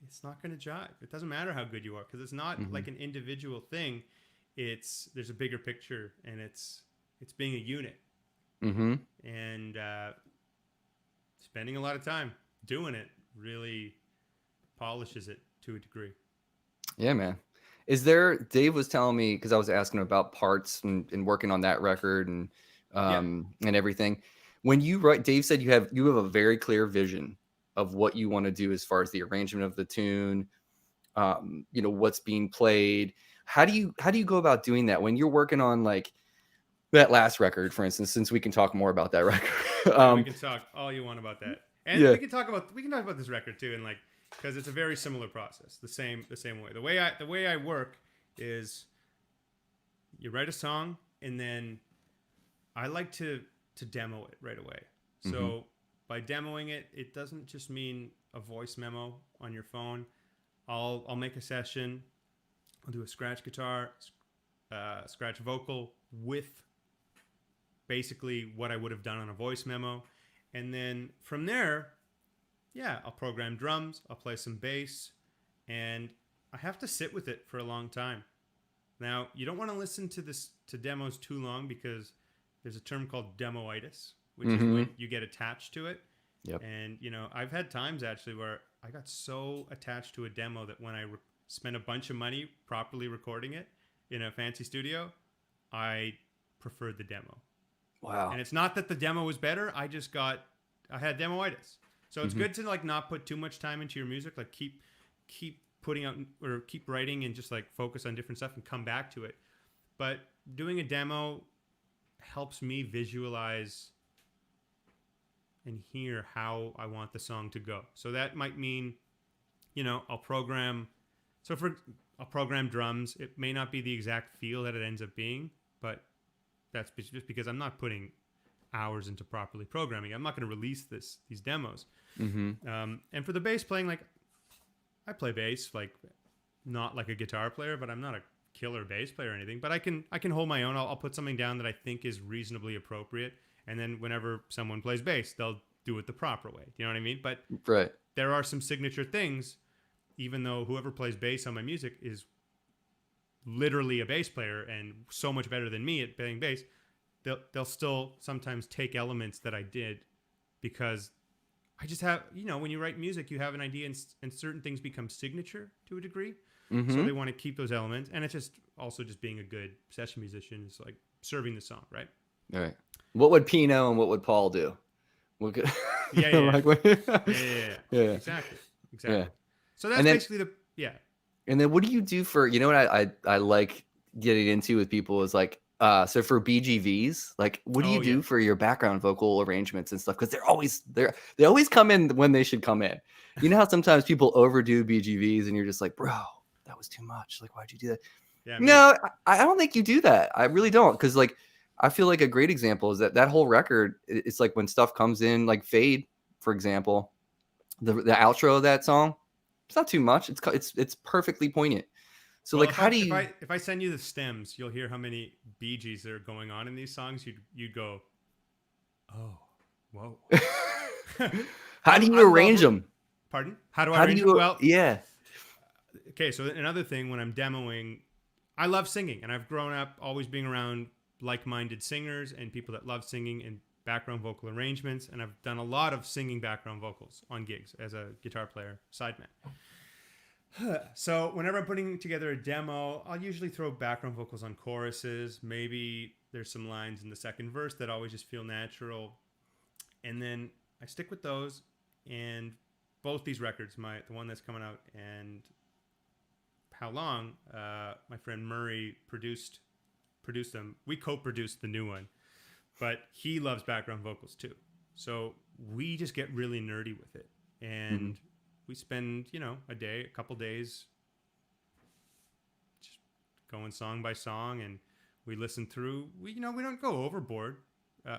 it's not going to jive. It doesn't matter how good you are because it's not Mm-hmm. like an individual thing. There's a bigger picture, and it's being a unit, Mm-hmm. and spending a lot of time doing it really polishes it to a degree. Yeah, man. Is there, Dave was telling me, because I was asking him about parts and working on that record Yeah, and everything. When you write, Dave said you have a very clear vision of what you want to do as far as the arrangement of the tune, what's being played. How do you go about doing that when you're working on like that last record, for instance, since we can talk more about that record? yeah, we can talk all you want about that, and Yeah. we can talk about this record too, and like because it's a very similar process, the same way. The way I work is you write a song, and then I like to demo it right away. Mm-hmm. So by demoing it, it doesn't just mean a voice memo on your phone. I'll make a session. I'll do a scratch guitar, scratch vocal with basically what I would have done on a voice memo, and then from there, yeah, I'll program drums. I'll play some bass, and I have to sit with it for a long time. Now, you don't want to listen to demos too long because there's a term called demoitis, which is Mm-hmm. when you get attached to it. Yep. And I've had times actually where I got so attached to a demo that when I spent a bunch of money properly recording it in a fancy studio, I preferred the demo. Wow. And it's not that the demo was better. I had demoitis. So it's Mm-hmm. good to like not put too much time into your music. Like keep putting out or keep writing and just like focus on different stuff and come back to it. But doing a demo helps me visualize and hear how I want the song to go. So that might mean, I'll program. I'll program drums. It may not be the exact feel that it ends up being, but that's just because I'm not putting hours into properly programming. I'm not going to release these demos. Mm-hmm. And for the bass playing, like I play bass, like not like a guitar player, but I'm not a killer bass player or anything. But I can hold my own. I'll put something down that I think is reasonably appropriate, and then whenever someone plays bass, they'll do it the proper way. You know what I mean? But Right. there are some signature things, even though whoever plays bass on my music is literally a bass player and so much better than me at playing bass, they'll still sometimes take elements that I did because I just have, when you write music, you have an idea and certain things become signature to a degree. So Mm-hmm. they want to keep those elements. And it's just also just being a good session musician is like serving the song, right? All right. What would Pino and what would Paul do? What could, Yeah, yeah, yeah. like, what- Yeah. yeah, Exactly. yeah. So that's And then basically yeah. what do you do for, what I like getting into with people is like, so for BGVs, like what do you Oh, yeah. do for your background vocal arrangements and stuff? Because they always come in when they should come in. You know how sometimes people overdo BGVs and you're just like, bro, that was too much. Like, why'd you do that? Yeah, me. No, I don't think you do that. I really don't. Because like I feel like a great example is that whole record. It's like when stuff comes in, like Fade, for example, the outro of that song. It's not too much. It's perfectly poignant. So Well, like, how do you if I send you the stems, you'll hear how many Bee Gees are going on in these songs. You'd go, oh, whoa. how do you I love arrange it. them? Pardon? How do I How do arrange them? you? Well, Yeah. okay. So another thing when I'm demoing, I love singing, and I've grown up always being around like-minded singers and people that love singing and background vocal arrangements, and I've done a lot of singing background vocals on gigs as a guitar player, sideman. So whenever I'm putting together a demo, I'll usually throw background vocals on choruses. Maybe there's some lines in the second verse that always just feel natural. And then I stick with those. And both these records, the one that's coming out and How Long, my friend Murray produced them. We co-produced the new one. But he loves background vocals too. So we just get really nerdy with it. And we spend, a couple days just going song by song, and we listen through. We don't go overboard.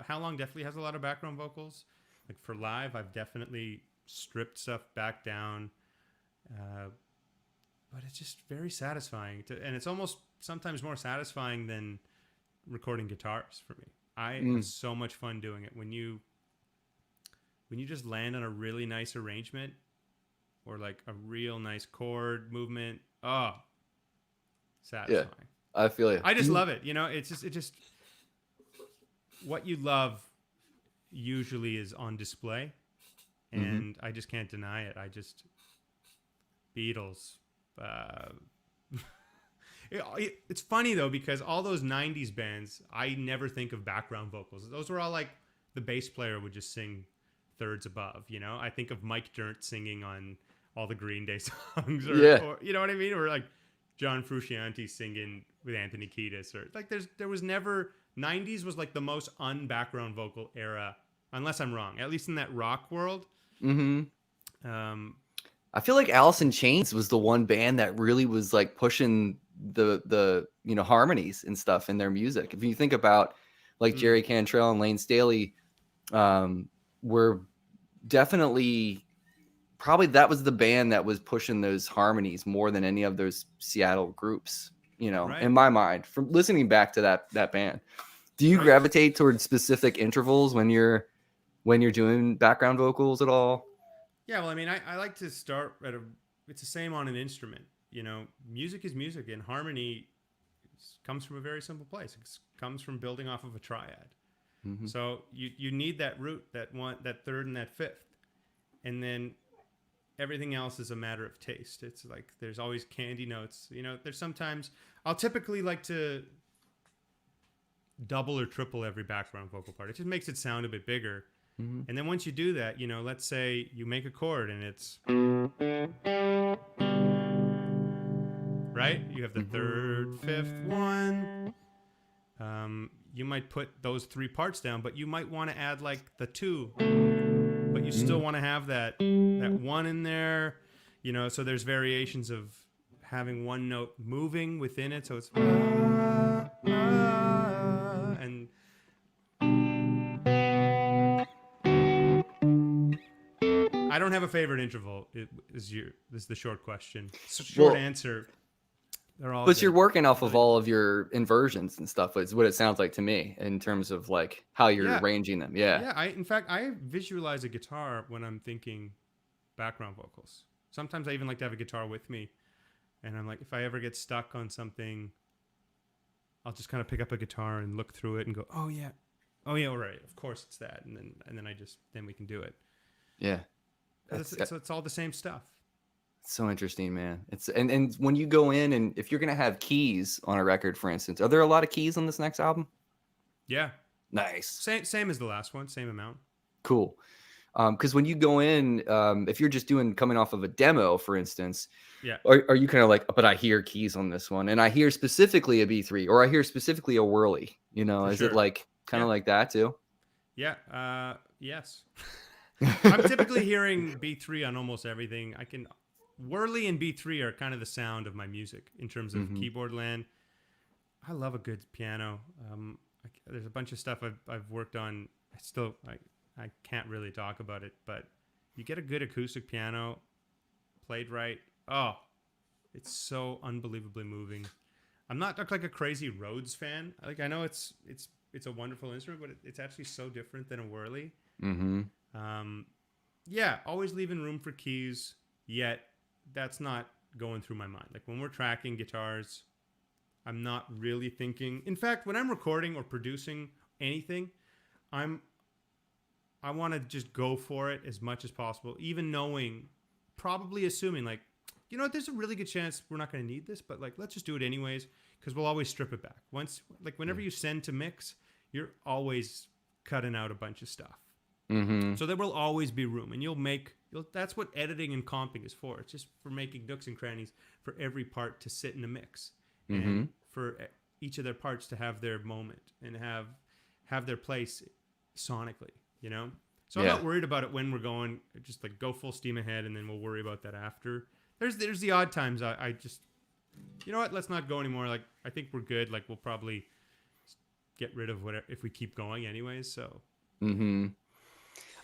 How Long definitely has a lot of background vocals. Like for live, I've definitely stripped stuff back down. But it's just very satisfying and it's almost sometimes more satisfying than recording guitars for me. I have so much fun doing it when you just land on a really nice arrangement or like a real nice chord movement. Oh, satisfying. Yeah, I feel you. I just love it. It's just what you love usually is on display, and I just can't deny it. Beatles. It's funny though, because all those 90s bands, I never think of background vocals. Those were all like the bass player would just sing thirds above, I think of Mike Dirnt singing on all the Green Day songs, or you know what I mean? Or like John Frusciante singing with Anthony Kiedis, or like there was never, 90s was like the most un-background vocal era, unless I'm wrong, at least in that rock world. I feel like Alice in Chains was the one band that really was like pushing the harmonies and stuff in their music. If you think about like Jerry Cantrell and Lane Staley, were definitely probably that was the band that was pushing those harmonies more than any of those Seattle groups, Right. in my mind, from listening back to that band. Do you gravitate towards specific intervals when you're doing background vocals at all? Yeah, well, I mean, I like to start it's the same on an instrument. Music is music, and harmony comes from a very simple place. It comes from building off of a triad. So you need that root, that third, and that fifth, and then everything else is a matter of taste. It's like there's always candy notes. There's sometimes I'll typically like to double or triple every background vocal part. It just makes it sound a bit bigger. And then once you do that, let's say you make a chord and it's right. You have the third, fifth one. You might put those three parts down, but you might want to add like the two, but you still want to have that one in there. So there's variations of having one note moving within it. So it's and I don't have a favorite interval. This is the short question. Short answer. They're all. But good. You're working off of all of your inversions and stuff. Is what it sounds like to me in terms of like how you're arranging them. Yeah. Yeah. In fact, I visualize a guitar when I'm thinking background vocals. Sometimes I even like to have a guitar with me, and I'm like, if I ever get stuck on something, I'll just kind of pick up a guitar and look through it and go, oh yeah, all right, of course it's that, and then we can do it. Yeah. So it's all the same stuff. It's so interesting, man. It's and when you go in and if you're gonna have keys on a record, for instance, are there a lot of keys on this next album? Yeah. Nice. Same as the last one, same amount. Cool. Because when you go in, if you're just coming off of a demo, for instance, are you kind of like, but I hear keys on this one, and I hear specifically a B3, or I hear specifically a whirly. Is it like kind of like that too? Yeah. Yes. I'm typically hearing B3 on almost everything. Whirly and B3 are kind of the sound of my music in terms of keyboard land. I love a good piano. There's a bunch of stuff I've worked on. I can't really talk about it, but you get a good acoustic piano played right. Oh, it's so unbelievably moving. I'm not like a crazy Rhodes fan. Like I know it's a wonderful instrument, but it's actually so different than a whirly. Always leaving room for keys, yet that's not going through my mind. Like when we're tracking guitars, I'm not really thinking. In fact, when I'm recording or producing anything, I want to just go for it as much as possible, even probably assuming like, there's a really good chance we're not going to need this, but like, let's just do it anyways, because we'll always strip it back. Whenever you send to mix, you're always cutting out a bunch of stuff. So there will always be room, and that's what editing and comping is for. It's just for making nooks and crannies for every part to sit in a mix, and for each of their parts to have their moment and have their place sonically, So I'm Yeah. not worried about it when we're going. Just like go full steam ahead, and then we'll worry about that after. There's the odd times I just, you know what, let's not go anymore. Like I think we're good. Like we'll probably get rid of whatever if we keep going anyways. So Mm-hmm.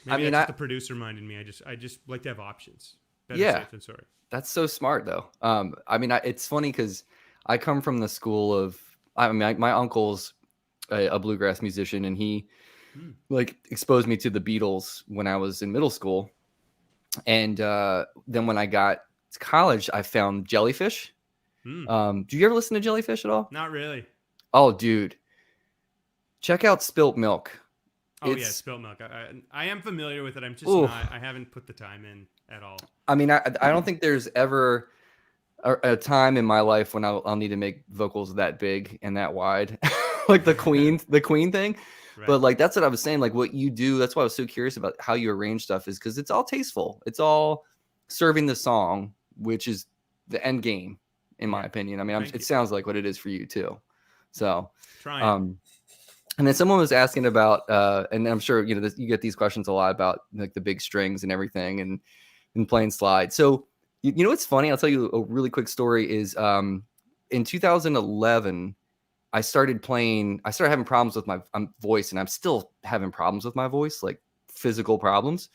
I maybe mean, that's just the producer mind in me. I just like to have options. Better yeah, safe than sorry. that's so smart though. I mean, it's funny because I come from the school of, I mean, my uncle's a bluegrass musician, and he Hmm. like exposed me to the Beatles when I was in middle school. And then when I got to college, I found Jellyfish. Hmm. Do you ever listen to Jellyfish at all? Not really. Oh, dude, check out Spilt Milk. Oh yeah, It's spilt milk. I am familiar with it. I'm just oh, not. I haven't put the time in at all. I mean, I don't think there's ever a time in my life when I'll need to make vocals that big and that wide, like the Queen thing. Right. But like that's what I was saying. Like what you do. That's why I was so curious about how you arrange stuff, is because it's all tasteful. It's all serving the song, which is the end game, in my Yeah. opinion. I mean, Thank it you. sounds like what it is for you too. So, Trying. um, and then someone was asking about, and I'm sure you know you get these questions a lot about like the big strings and everything, and playing slide. So you know what's funny? I'll tell you a really quick story. Is in 2011, I started having problems with my voice, and I'm still having problems with my voice, like physical problems.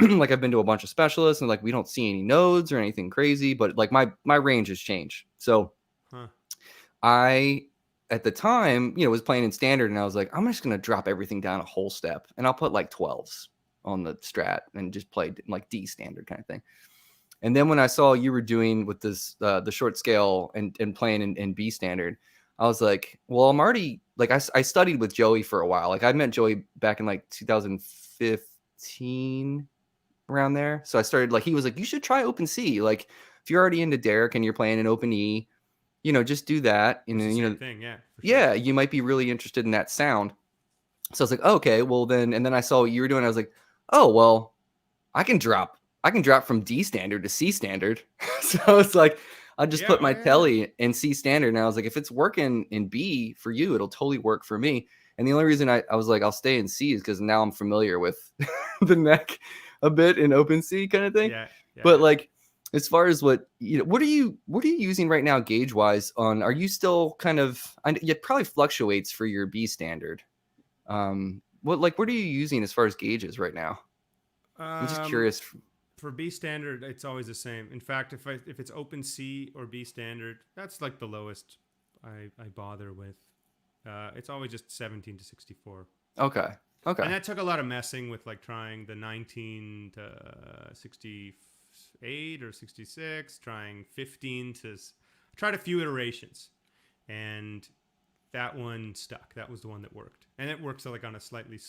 Like I've been to a bunch of specialists, and like we don't see any nodes or anything crazy, but like my range has changed. So Huh. I at the time, you know, was playing in standard, and I was like, I'm just gonna drop everything down a whole step, and I'll put like 12s on the strat and just play like D standard kind of thing. And then when I saw you were doing with this the short scale and playing in B standard, I was like, well, I'm already like I studied with Joey for a while. Like I met Joey back in like 2015 around there. So I started like he was like, you should try open C. Like if you're already into Derek and you're playing an open E, you know, just do that. And It's the then, you same know, thing. Yeah, for sure. yeah, you might be really interested in that sound. So I was like, oh, okay, well then, and then I saw what you were doing. I was like, oh, well, I can drop from D standard to C standard. So it's like, I just Yeah. put Oh my yeah. telly in C standard. And I was like, if it's working in B for you, it'll totally work for me. And the only reason I was like, I'll stay in C is because now I'm familiar with the neck a bit in open C kind of thing. Yeah. Yeah. But Yeah. like, as far as what you know, what are you using right now gauge wise on? Are you still kind of? It probably fluctuates for your B standard. What are you using as far as gauges right now? I'm just Um, curious. for B standard, it's always the same. In fact, if it's open C or B standard, that's like the lowest I bother with. It's always just 17 to 64. Okay. And Okay. that took a lot of messing with like trying the 19 to 68 or 66, trying 15 to tried a few iterations, and that one stuck. That was the one that worked, and it works like on a slightly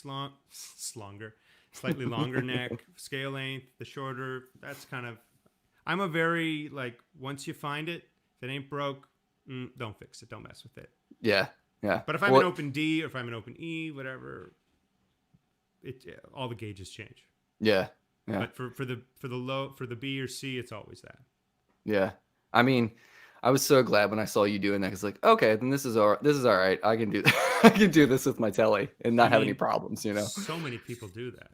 longer neck scale length. The shorter, that's kind of. I'm a very like once you find it, if it ain't broke, don't fix it. Don't mess with it. Yeah. Yeah. But if I'm an Well, open D or if I'm an open E, whatever, all the gauges change. yeah. Yeah. But for the B or C, it's always that. Yeah. I mean, I was so glad when I saw you doing that. It's like, okay, then this is all right. I can do I can do this with my telly and I not have any mean, problems, you know. so many people do that.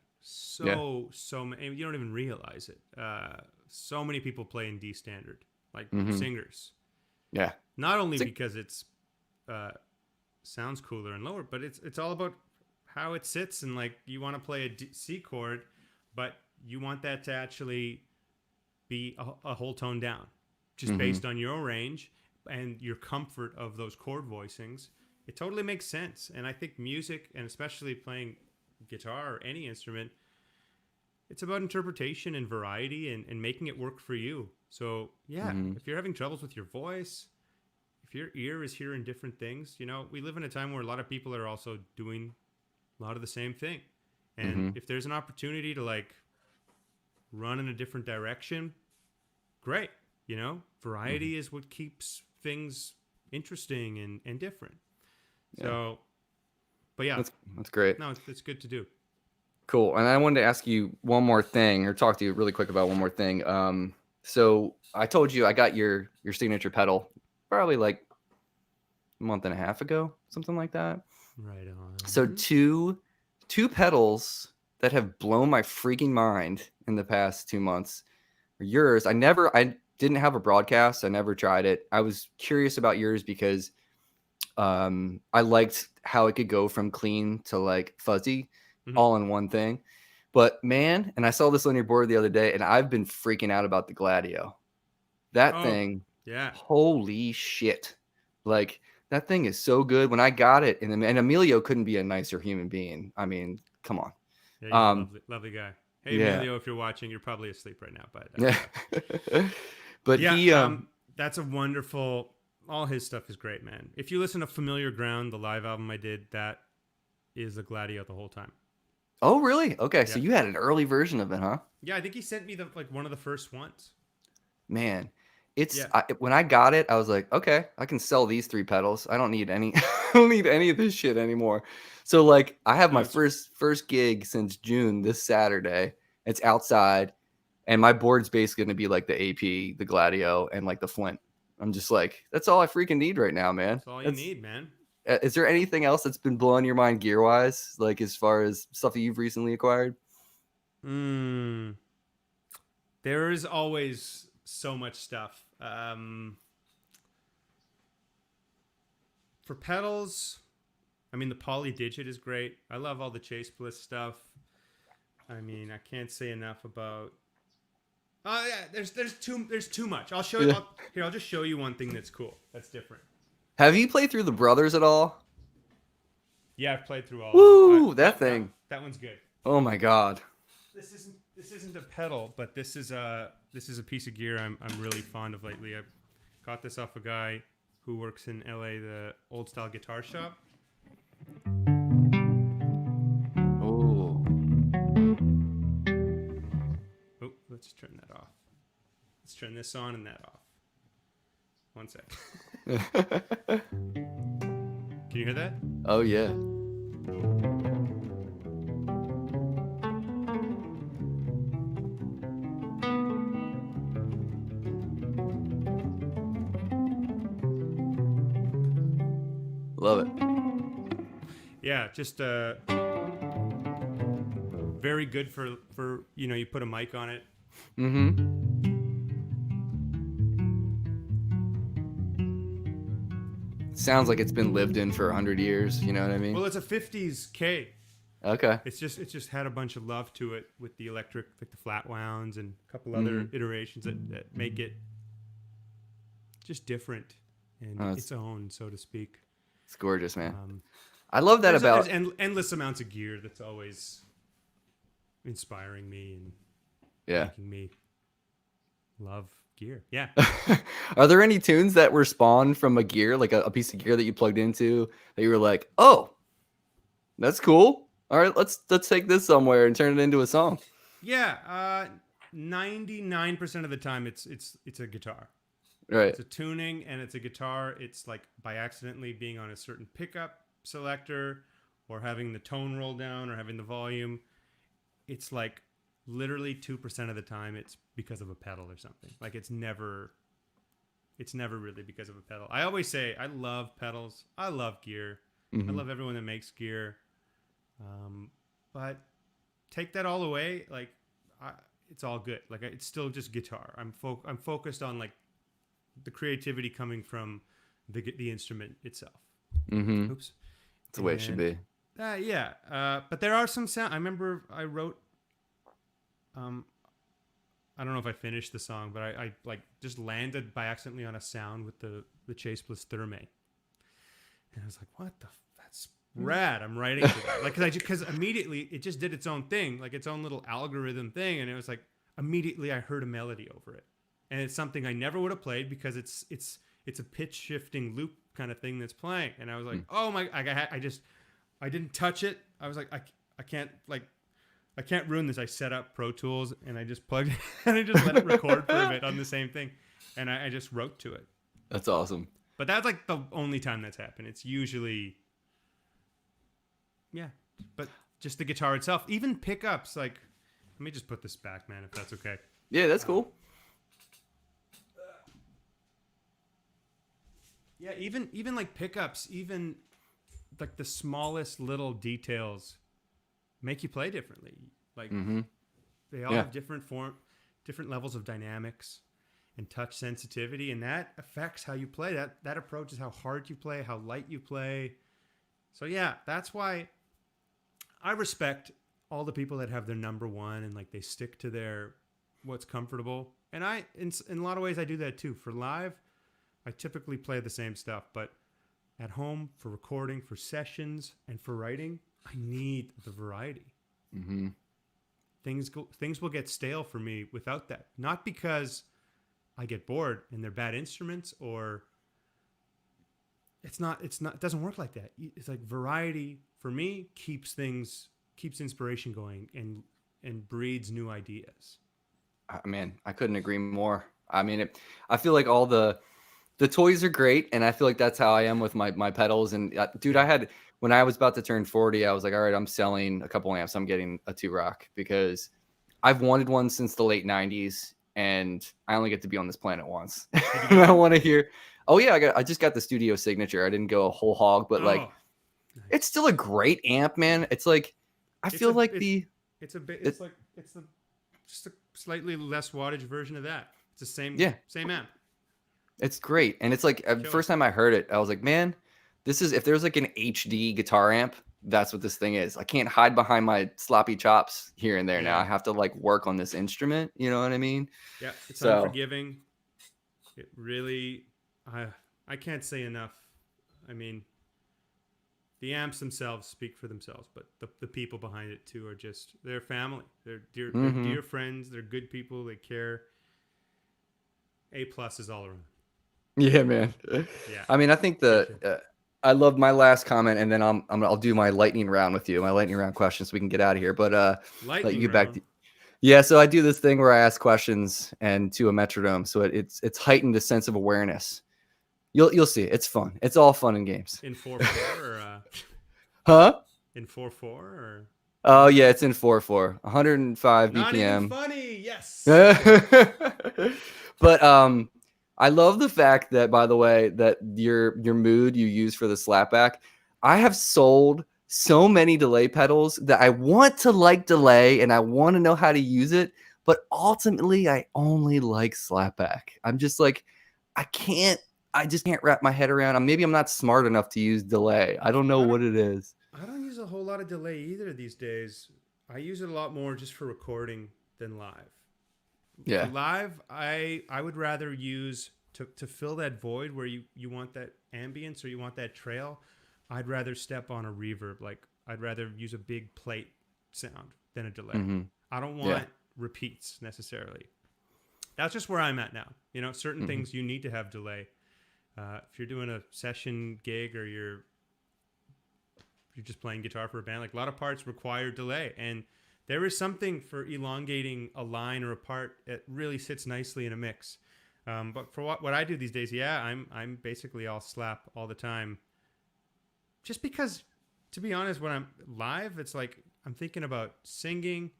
Yeah. So many. You don't even realize it. So many people play in D standard, like Mm-hmm. singers. Yeah. Not only It's because it's sounds cooler and lower, but it's all about how it sits and like you want to play a C chord, but you want that to actually be a whole tone down, just mm-hmm. based on your range and your comfort of those chord voicings. It totally makes sense, and I think music, and especially playing guitar or any instrument, it's about interpretation and variety and making it work for you. So yeah, Mm-hmm. if you're having troubles with your voice, if your ear is hearing different things, you know, we live in a time where a lot of people are also doing a lot of the same thing. And Mm-hmm. if there's an opportunity to like run in a different direction, great. You know, variety Mm-hmm. is what keeps things interesting and different. Yeah. So, but yeah, That's great. no, it's good to do. Cool. And I wanted to ask you one more thing, or talk to you really quick about one more thing. So I told you I got your signature pedal probably like a month and a half ago, something like that. Right So on. two pedals that have blown my freaking mind in the past 2 months are yours. I didn't have a broadcast. I never tried it. I was curious about yours because I liked how it could go from clean to like fuzzy all in one thing. But man, and I saw this on your board the other day, and I've been freaking out about the Gladio. That thing, yeah, holy shit. Like, that thing is so good. When I got it, and Emilio couldn't be a nicer human being. I mean, come on. yeah, he's a lovely, lovely guy. Hey, Yeah. Emilio, if you're watching, you're probably asleep right now, but But yeah, that's a wonderful. All his stuff is great, man. If you listen to Familiar Ground, the live album I did, that is the Gladio the whole time. Oh, really? Okay, Yeah. so you had an early version of it, huh? Yeah, I think he sent me one of the first ones. Man, when I got it, I was like, okay, I can sell these 3 pedals. I don't need any I don't need any of this shit anymore. So like I have my first gig since June this Saturday. It's outside, and my board's basically gonna be like the AP, the Gladio, and like the Flint. I'm just like, that's all I freaking need right now, man. That's all you need, man. Is there anything else that's been blowing your mind gear wise, like as far as stuff that you've recently acquired? There is always so much stuff. For pedals, I mean, the Poly Digit is great. I love all the Chase Bliss stuff. I mean, I can't say enough about. Oh yeah, there's too much. I'll show you. I'll just show you one thing that's cool. That's different. Have you played through the Brothers at all? Yeah, I've played through all. Woo, of them. that thing. That one's good. Oh my god. This isn't a pedal, but this is a piece of gear I'm really fond of lately. I got this off a guy who works in LA, the Old Style Guitar Shop. Oh, let's turn that off. Let's turn this on and that off. One sec. Can you hear that? Oh yeah. Love it. Yeah, just very good for you put a mic on it. Sounds like it's been lived in for 100 years. You know what I mean? Well, it's a 50s K. Okay. It's just had a bunch of love to it with the electric, like the flat wounds and a couple other iterations that make it just different and its own, so to speak. It's gorgeous, man. I love that about there's endless amounts of gear that's always inspiring me and making me love gear. Yeah. Are there any tunes that were spawned from a gear, like a piece of gear that you plugged into that you were like, oh, that's cool. All right, let's take this somewhere and turn it into a song. Yeah. 99% of the time it's a guitar. Right. It's a tuning and it's a guitar. It's like by accidentally being on a certain pickup selector or having the tone roll down or having the volume. It's like literally 2% of the time it's because of a pedal or something. Like it's never really because of a pedal. I always say I love pedals. I love gear. I love everyone that makes gear. But take that all away, like it's all good. Like it's still just guitar. I'm focused on like the creativity coming from the instrument itself. Oops. That's the way it should be. Yeah. But there are some sound. I remember I wrote. I don't know if I finished the song, but I like just landed by accidentally on a sound with the Chase Bliss Therme, and I was like, "What the? That's rad!" I'm writing to that, like, because immediately it just did its own thing, like its own little algorithm thing, and it was like immediately I heard a melody over it, and it's something I never would have played because it's a pitch shifting loop kind of thing that's playing, and I was like, "Oh my!" I didn't touch it. I was like, I can't ruin this. I set up Pro Tools and I just plugged it and I just let it record for a bit on the same thing. And I just wrote to it. That's awesome. But that's like the only time that's happened. It's usually, but just the guitar itself, even pickups. Like, let me just put this back, man, if that's okay. Yeah, that's cool. Yeah, even like pickups, even like the smallest little details make you play differently. Like Mm-hmm. they all Yeah. have different levels of dynamics and touch sensitivity, and that affects how you play. That approaches how hard you play, how light you play. So yeah, that's why I respect all the people that have their number one and like they stick to their what's comfortable. And in a lot of ways I do that too. For live, I typically play the same stuff, but at home for recording, for sessions, and for writing, I need the variety. Mm-hmm. Things will get stale for me without that. Not because I get bored and they're bad instruments, or it doesn't work like that. It's like variety for me keeps inspiration going and breeds new ideas. Man, I couldn't agree more. I mean, I feel like all the toys are great, and I feel like that's how I am with my pedals. And dude, I Yeah. had when I was about to turn 40, I was like, all right, I'm selling a couple amps. I'm getting a 2-Rock because I've wanted one since the late 90s, and I only get to be on this planet once. Did you And get I one? want to hear, oh yeah, I just got the studio signature. I didn't go a whole hog, but like Oh, it's nice. still a great amp, man. It's like I It's feel a like it's the it's a bit it, it's like it's the just a slightly less wattage version of that. It's the yeah, same amp. it's great. And it's like Killer. first time I heard it, I was like, man, this is if there's like an HD guitar amp, that's what this thing is. I can't hide behind my sloppy chops here and there now. I Yeah. have to like work on this instrument. You know what I mean? Yeah. It's So, unforgiving. It really I I can't say enough. I mean, the amps themselves speak for themselves, but the people behind it too are just they're family. They're hmm dear friends. They're good people. They care. A plus is all around. yeah, man. Yeah, I mean, I think for sure. I love my last comment, and then I'll do my lightning round with you, my lightning round questions, so we can get out of here. But let you Lightning get back round. to yeah. So I do this thing where I ask questions and to a metronome, so it's heightened a sense of awareness. You'll see. It's fun. It's all fun and games. In 4/4 or Huh? in 4/4 or Oh yeah, it's in 4/4, 105 not even BPM. funny. Yes. Okay. But I love the fact that, by the way, that your mood you use for the slapback. I have sold so many delay pedals that I want to like delay and I want to know how to use it, but ultimately I only like slapback. I'm just like I just can't wrap my head around. Maybe I'm not smart enough to use delay. I don't know I don't what it is. I don't use a whole lot of delay either these days. I use it a lot more just for recording than live. For Yeah. live, I would rather use to fill that void where you want that ambience or you want that trail. I'd rather step on a reverb. Like I'd rather use a big plate sound than a delay. hmm I don't Yeah. want repeats necessarily. That's just where I'm at now. You know, certain hmm things you need to have delay. If you're doing a session gig or you're just playing guitar for a band, like a lot of parts require delay, and there is something for elongating a line or a part that really sits nicely in a mix. But for what I do these days, yeah, I'm basically all slap all the time, just because, to be honest, when I'm live, it's like I'm thinking about singing,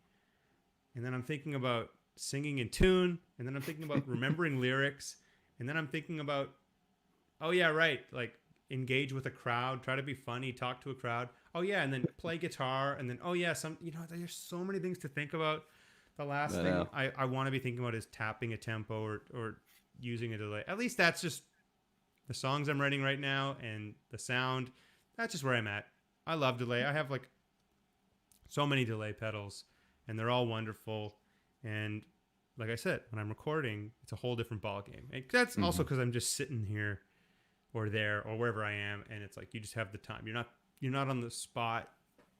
and then I'm thinking about singing in tune, and then I'm thinking about remembering lyrics, and then I'm thinking about, oh yeah, right, like engage with a crowd, try to be funny, talk to a crowd. Oh yeah, and then play guitar, and then oh yeah, there's so many things to think about. The last I thing know. I want to be thinking about is tapping a tempo or using a delay. At least that's just the songs I'm writing right now and the sound. That's just where I'm at. I love delay. I have like so many delay pedals, and they're all wonderful. And like I said, when I'm recording, it's a whole different ball game. And that's also hmm because I'm just sitting here or there or wherever I am, and it's like you just have the time. You're not on the spot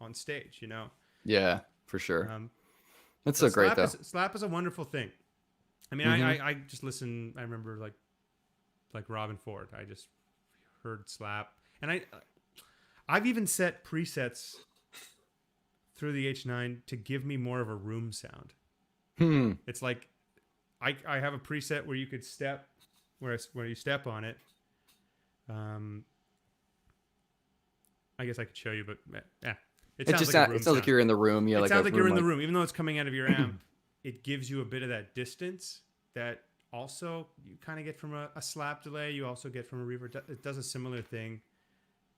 on stage. Yeah, for sure. Um, It's but so great though. slap is a wonderful thing. I mean, hmm I just listen. I remember like Robin Ford. I just heard slap, and I've even set presets through the H9 to give me more of a room sound. Hmm. It's like I have a preset where you could step where you step on it. I guess I could show you, but yeah, it sounds like a It room sounds like sound. you're in the room. Yeah, It like a sounds like you're room in the like room, even though it's coming out of your amp. It gives you a bit of that distance that also you kind of get from a slap delay. You also get from a reverb. It does a similar thing.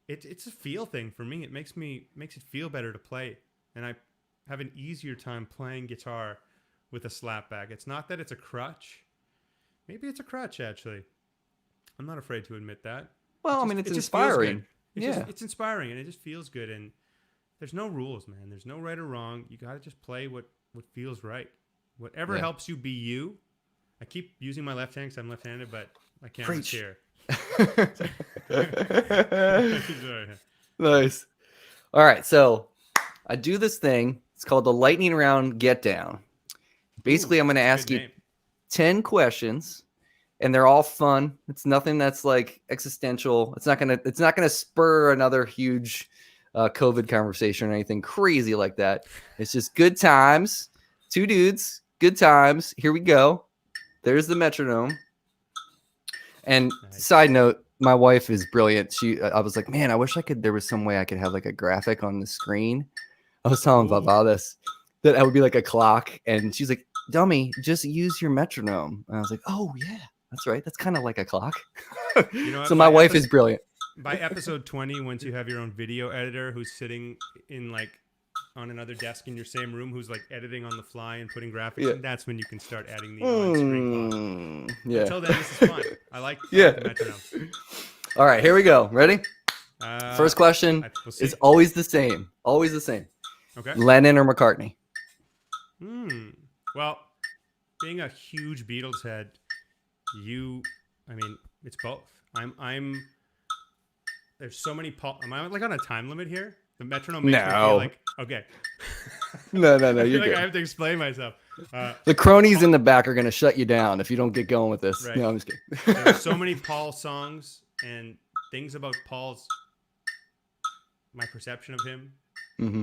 It's a feel thing for me. It makes it feel better to play, and have an easier time playing guitar with a slapback. It's not that it's a crutch. Maybe it's a crutch, actually. I'm not afraid to admit that. Well, I mean, it's It just feels good. inspiring. Yeah. It's inspiring, and it just feels good. And there's no rules, man. There's no right or wrong. You got to just play what feels right. Whatever helps you be you. I keep using my left hand because I'm left-handed, but my camera's here. Nice. All right, so I do this thing. It's called the lightning round get down. Basically, I'm going to ask you 10 questions, and they're all fun. It's nothing that's like existential. It's not gonna spur another huge COVID conversation or anything crazy like that. It's just good times. Two dudes, good times. Here we go. There's the metronome. And side note, my wife is brilliant. I was like, man, I wish there was some way I could have like a graphic on the screen. I was telling Baba this, that I would be like a clock. And she's like, dummy, just use your metronome. And I was like, oh yeah, that's right. That's kind of like a clock. You know what, so my wife is brilliant. By episode 20, once you have your own video editor who's sitting in like on another desk in your same room, who's like editing on the fly and putting graphics in, that's when you can start adding the on-screen clock. Yeah. Until then, this is fun. I like the metronome. All right, here we go. Ready? First question is always the same. Always the same. Okay. Lennon or McCartney? Well, being a huge Beatles head, it's both. There's so many am I like on a time limit here? The metronome makes me feel like, okay. No, you're good. I have to explain myself. The cronies in the back are going to shut you down if you don't get going with this. Right. No, I'm just kidding. There's so many Paul songs and things about my perception of him,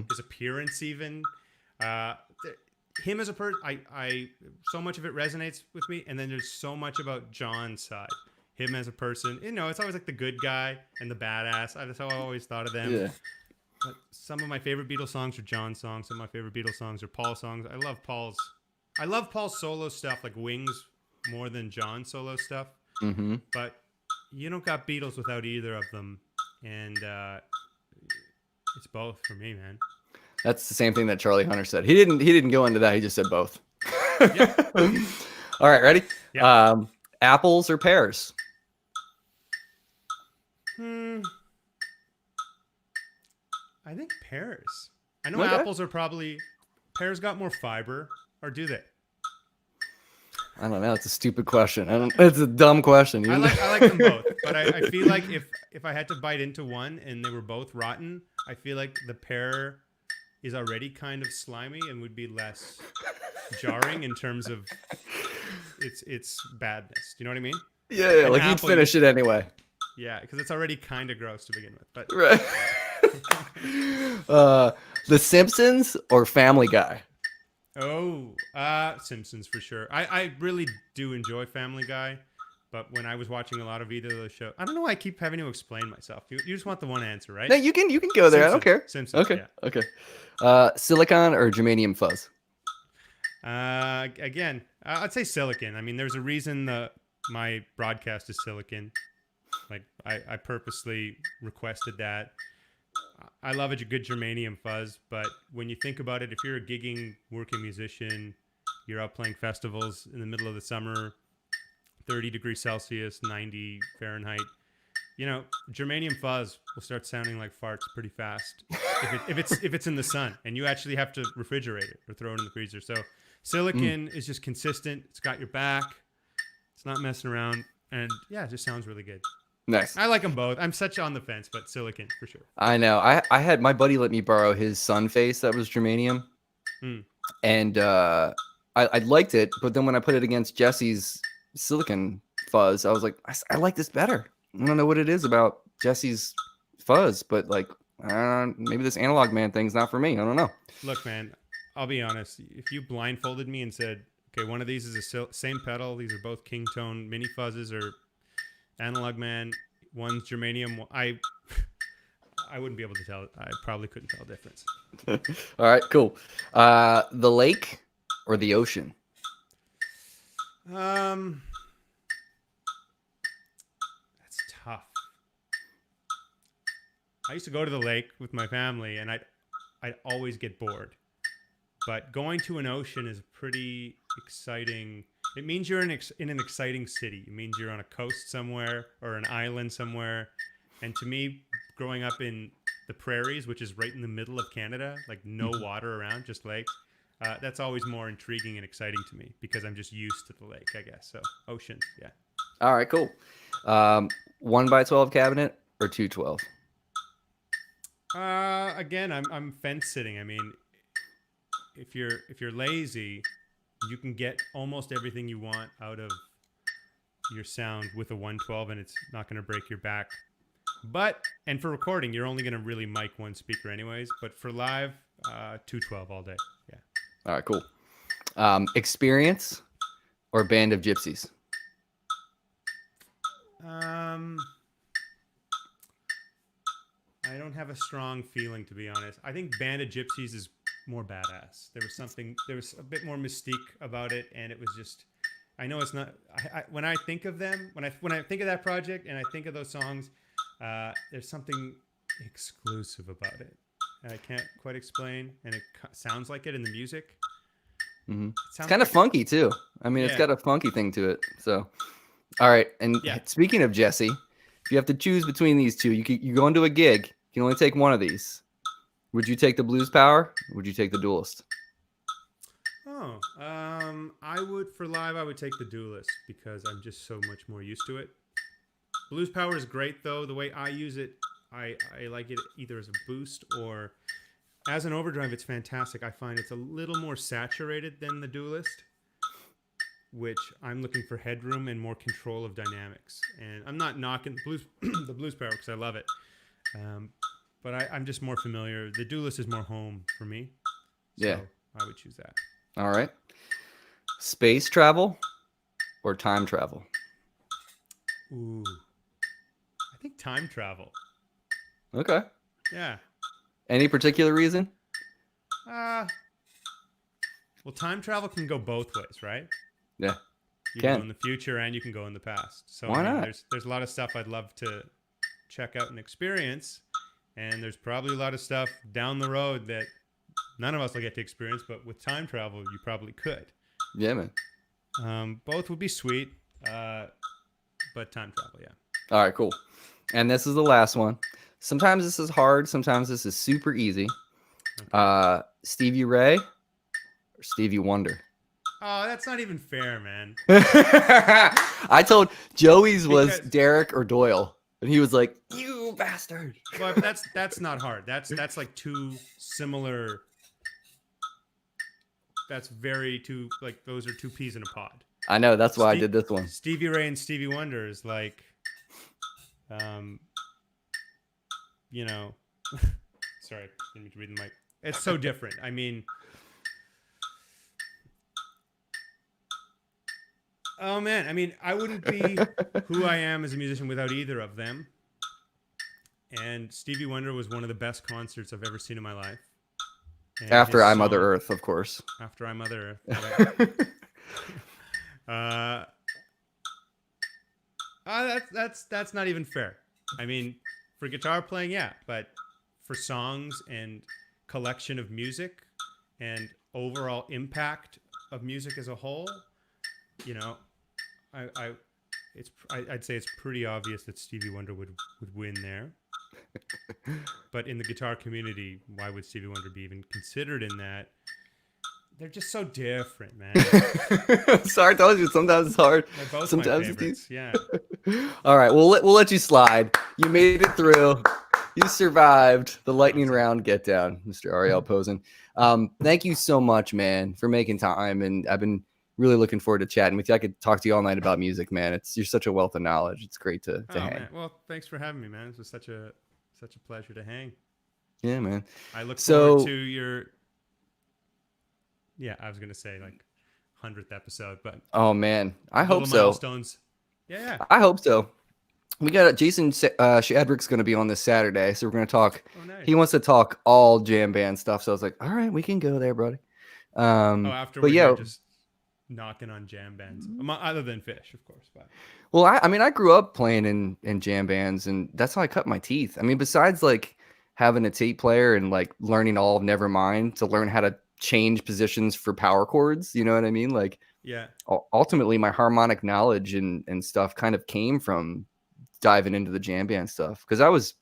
his appearance even. Him as a person, I so much of it resonates with me, and then there's so much about John's side. Him as a person, it's always like the good guy and the badass. That's how I always thought of them. Yeah. But some of my favorite Beatles songs are John's songs. Some of my favorite Beatles songs are Paul songs. I love Paul's solo stuff, like Wings, more than John's solo stuff. Mm-hmm. But you don't got Beatles without either of them, and it's both for me, man. That's the same thing that Charlie Hunter said. He didn't go into that. He just said both. All right, ready? Yeah. Apples or pears? I think pears. I know apples are pears got more fiber, or do they? I don't know. It's a stupid question. It's a dumb question. I like them both, but I feel like if I had to bite into one and they were both rotten, I feel like the pear is already kind of slimy and would be less jarring in terms of its badness. Do you know what I mean? Yeah, like you'd finish it anyway. Yeah, because it's already kind of gross to begin with. But right. The Simpsons or Family Guy? Simpsons for sure. I really do enjoy Family Guy, but when I was watching a lot of either of those shows, I don't know why I keep having to explain myself. You just want the one answer, right? No, you can go there. Simpsons. I don't care. Simpsons. Okay. Yeah. Okay. Silicon or germanium fuzz? Again, I'd say silicon. I mean, there's a reason my broadcast is silicon. Like I purposely requested that. I love a good germanium fuzz, but when you think about it, if you're a gigging working musician, you're out playing festivals in the middle of the summer, 30 degrees Celsius, 90 Fahrenheit, germanium fuzz will start sounding like farts pretty fast if it's in the sun and you actually have to refrigerate it or throw it in the freezer. So silicon is just consistent. It's got your back. It's not messing around, and yeah, it just sounds really good. Nice. I like them both. I'm such on the fence, but silicon for sure. I know. I had my buddy let me borrow his sun face that was germanium, and I liked it. But then when I put it against Jesse's silicon fuzz, I was like, I like this better. I don't know what it is about Jesse's fuzz, but like, maybe this analog man thing's not for me. I don't know. Look, man, I'll be honest. If you blindfolded me and said, okay, one of these is the same pedal, these are both King Tone mini fuzzes, or Analog Man, one's germanium. I wouldn't be able to tell. I probably couldn't tell the difference. All right, cool. The lake or the ocean? That's tough. I used to go to the lake with my family, and I'd always get bored. But going to an ocean is pretty exciting. It means you're in an exciting city. It means you're on a coast somewhere or an island somewhere. And to me, growing up in the prairies, which is right in the middle of Canada, like no water around, just lakes, that's always more intriguing and exciting to me because I'm just used to the lake, I guess. So ocean, yeah. All right, cool. 1x12 cabinet or 212? Again, I'm fence sitting. I mean, if you're lazy, you can get almost everything you want out of your sound with a 112, and it's not going to break your back. And for recording, you're only going to really mic one speaker anyways. But for live, 212 all day. Yeah. All right, cool. Experience or Band of Gypsies? I don't have a strong feeling, to be honest. I think Band of Gypsies is more badass. There was a bit more mystique about it, and it was just. I know it's not. When I think of them, when I think of that project, and I think of those songs, there's something exclusive about it. I can't quite explain, and it sounds like it in the music. Mm-hmm. It's kind of funky too. I mean, it's got a funky thing to it. So, all right. And speaking of Jesse, if you have to choose between these two, you go into a gig. You can only take one of these. Would you take the Blues Power? Or would you take the Duelist? Oh, I would for live. I would take the Duelist because I'm just so much more used to it. Blues Power is great though. The way I use it, I like it either as a boost or as an overdrive. It's fantastic. I find it's a little more saturated than the Duelist, which I'm looking for headroom and more control of dynamics. And I'm not knocking the Blues Power because I love it, but I'm just more familiar. The Duelist is more home for me. So I would choose that. All right. Space travel or time travel? Ooh, I think time travel. Okay. Yeah. Any particular reason? Well, time travel can go both ways, right? Yeah. You can go in the future and you can go in the past. So why not? There's a lot of stuff I'd love to check out and experience, and there's probably a lot of stuff down the road that none of us will get to experience, but with time travel, you probably could. Yeah, man. Both would be sweet, but time travel, yeah. All right, cool. And this is the last one. Sometimes this is hard. Sometimes this is super easy. Okay. Stevie Ray or Stevie Wonder? Oh, that's not even fair, man. I told Joey's was Derek or Doyle, and he was like, "You bastard." But that's not hard. That's like two similar. That's those are two peas in a pod. I know, that's why I did this one. Stevie Ray and Stevie Wonder is like, sorry, didn't mean to read the mic. It's so different. I mean, oh man, I wouldn't be who I am as a musician without either of them. And Stevie Wonder was one of the best concerts I've ever seen in my life. And after I Mother Earth, of course. After I Mother Earth. That's not even fair. I mean, for guitar playing, yeah, but for songs and collection of music and overall impact of music as a whole, I'd say it's pretty obvious that Stevie Wonder would win there. But in the guitar community, why would Stevie Wonder be even considered in that? They're just so different, man. Sorry, I told you sometimes it's hard. They're both sometimes my favorites. Yeah. All right, we'll let you slide. You made it through. You survived the lightning round. Get down, Mr. Ariel Posen. Thank you so much, man, for making time. And I've been really looking forward to chatting with you. I could talk to you all night about music, man. You're such a wealth of knowledge. It's great to hang. Man. Well, thanks for having me, man. This was such a pleasure to hang. Yeah, man. I look forward to your. Yeah, I was gonna say like 100th episode, but oh man, I hope so. Milestones. Yeah, I hope so. We got Jason Shadrick's going to be on this Saturday, so we're going to talk. Oh, nice. He wants to talk all jam band stuff, so I was like, all right, we can go there, buddy. But yeah, just knocking on jam bands, other than Fish, of course. But well, I grew up playing in jam bands, and that's how I cut my teeth. I mean, besides like having a tape player and like learning all of Nevermind to learn how to change positions for power chords. You know what I mean? Like, Yeah. ultimately, my harmonic knowledge and stuff kind of came from diving into the jam band stuff, because I was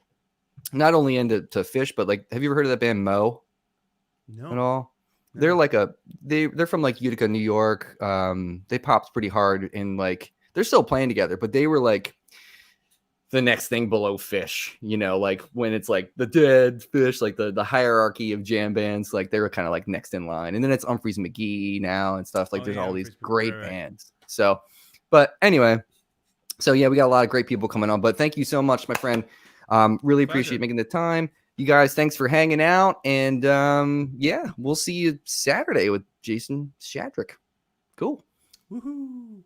not only into Fish, but like, have you ever heard of that band Mo at No. all? They're No. like they're from like Utica, New York. They popped pretty hard, and like they're still playing together, but they were like the next thing below Fish, you know, like when it's like the Dead Fish, like the hierarchy of jam bands, like they were kind of like next in line. And then it's Humphreys McGee now and stuff. Like Oh there's yeah, all these Humphreys, great right. bands. So, but anyway, so yeah, we got a lot of great people coming on. But thank you so much, my friend. Really appreciate Pleasure. making the time. You guys, thanks for hanging out. And yeah, we'll see you Saturday with Jason Shadrick. Cool. Woohoo.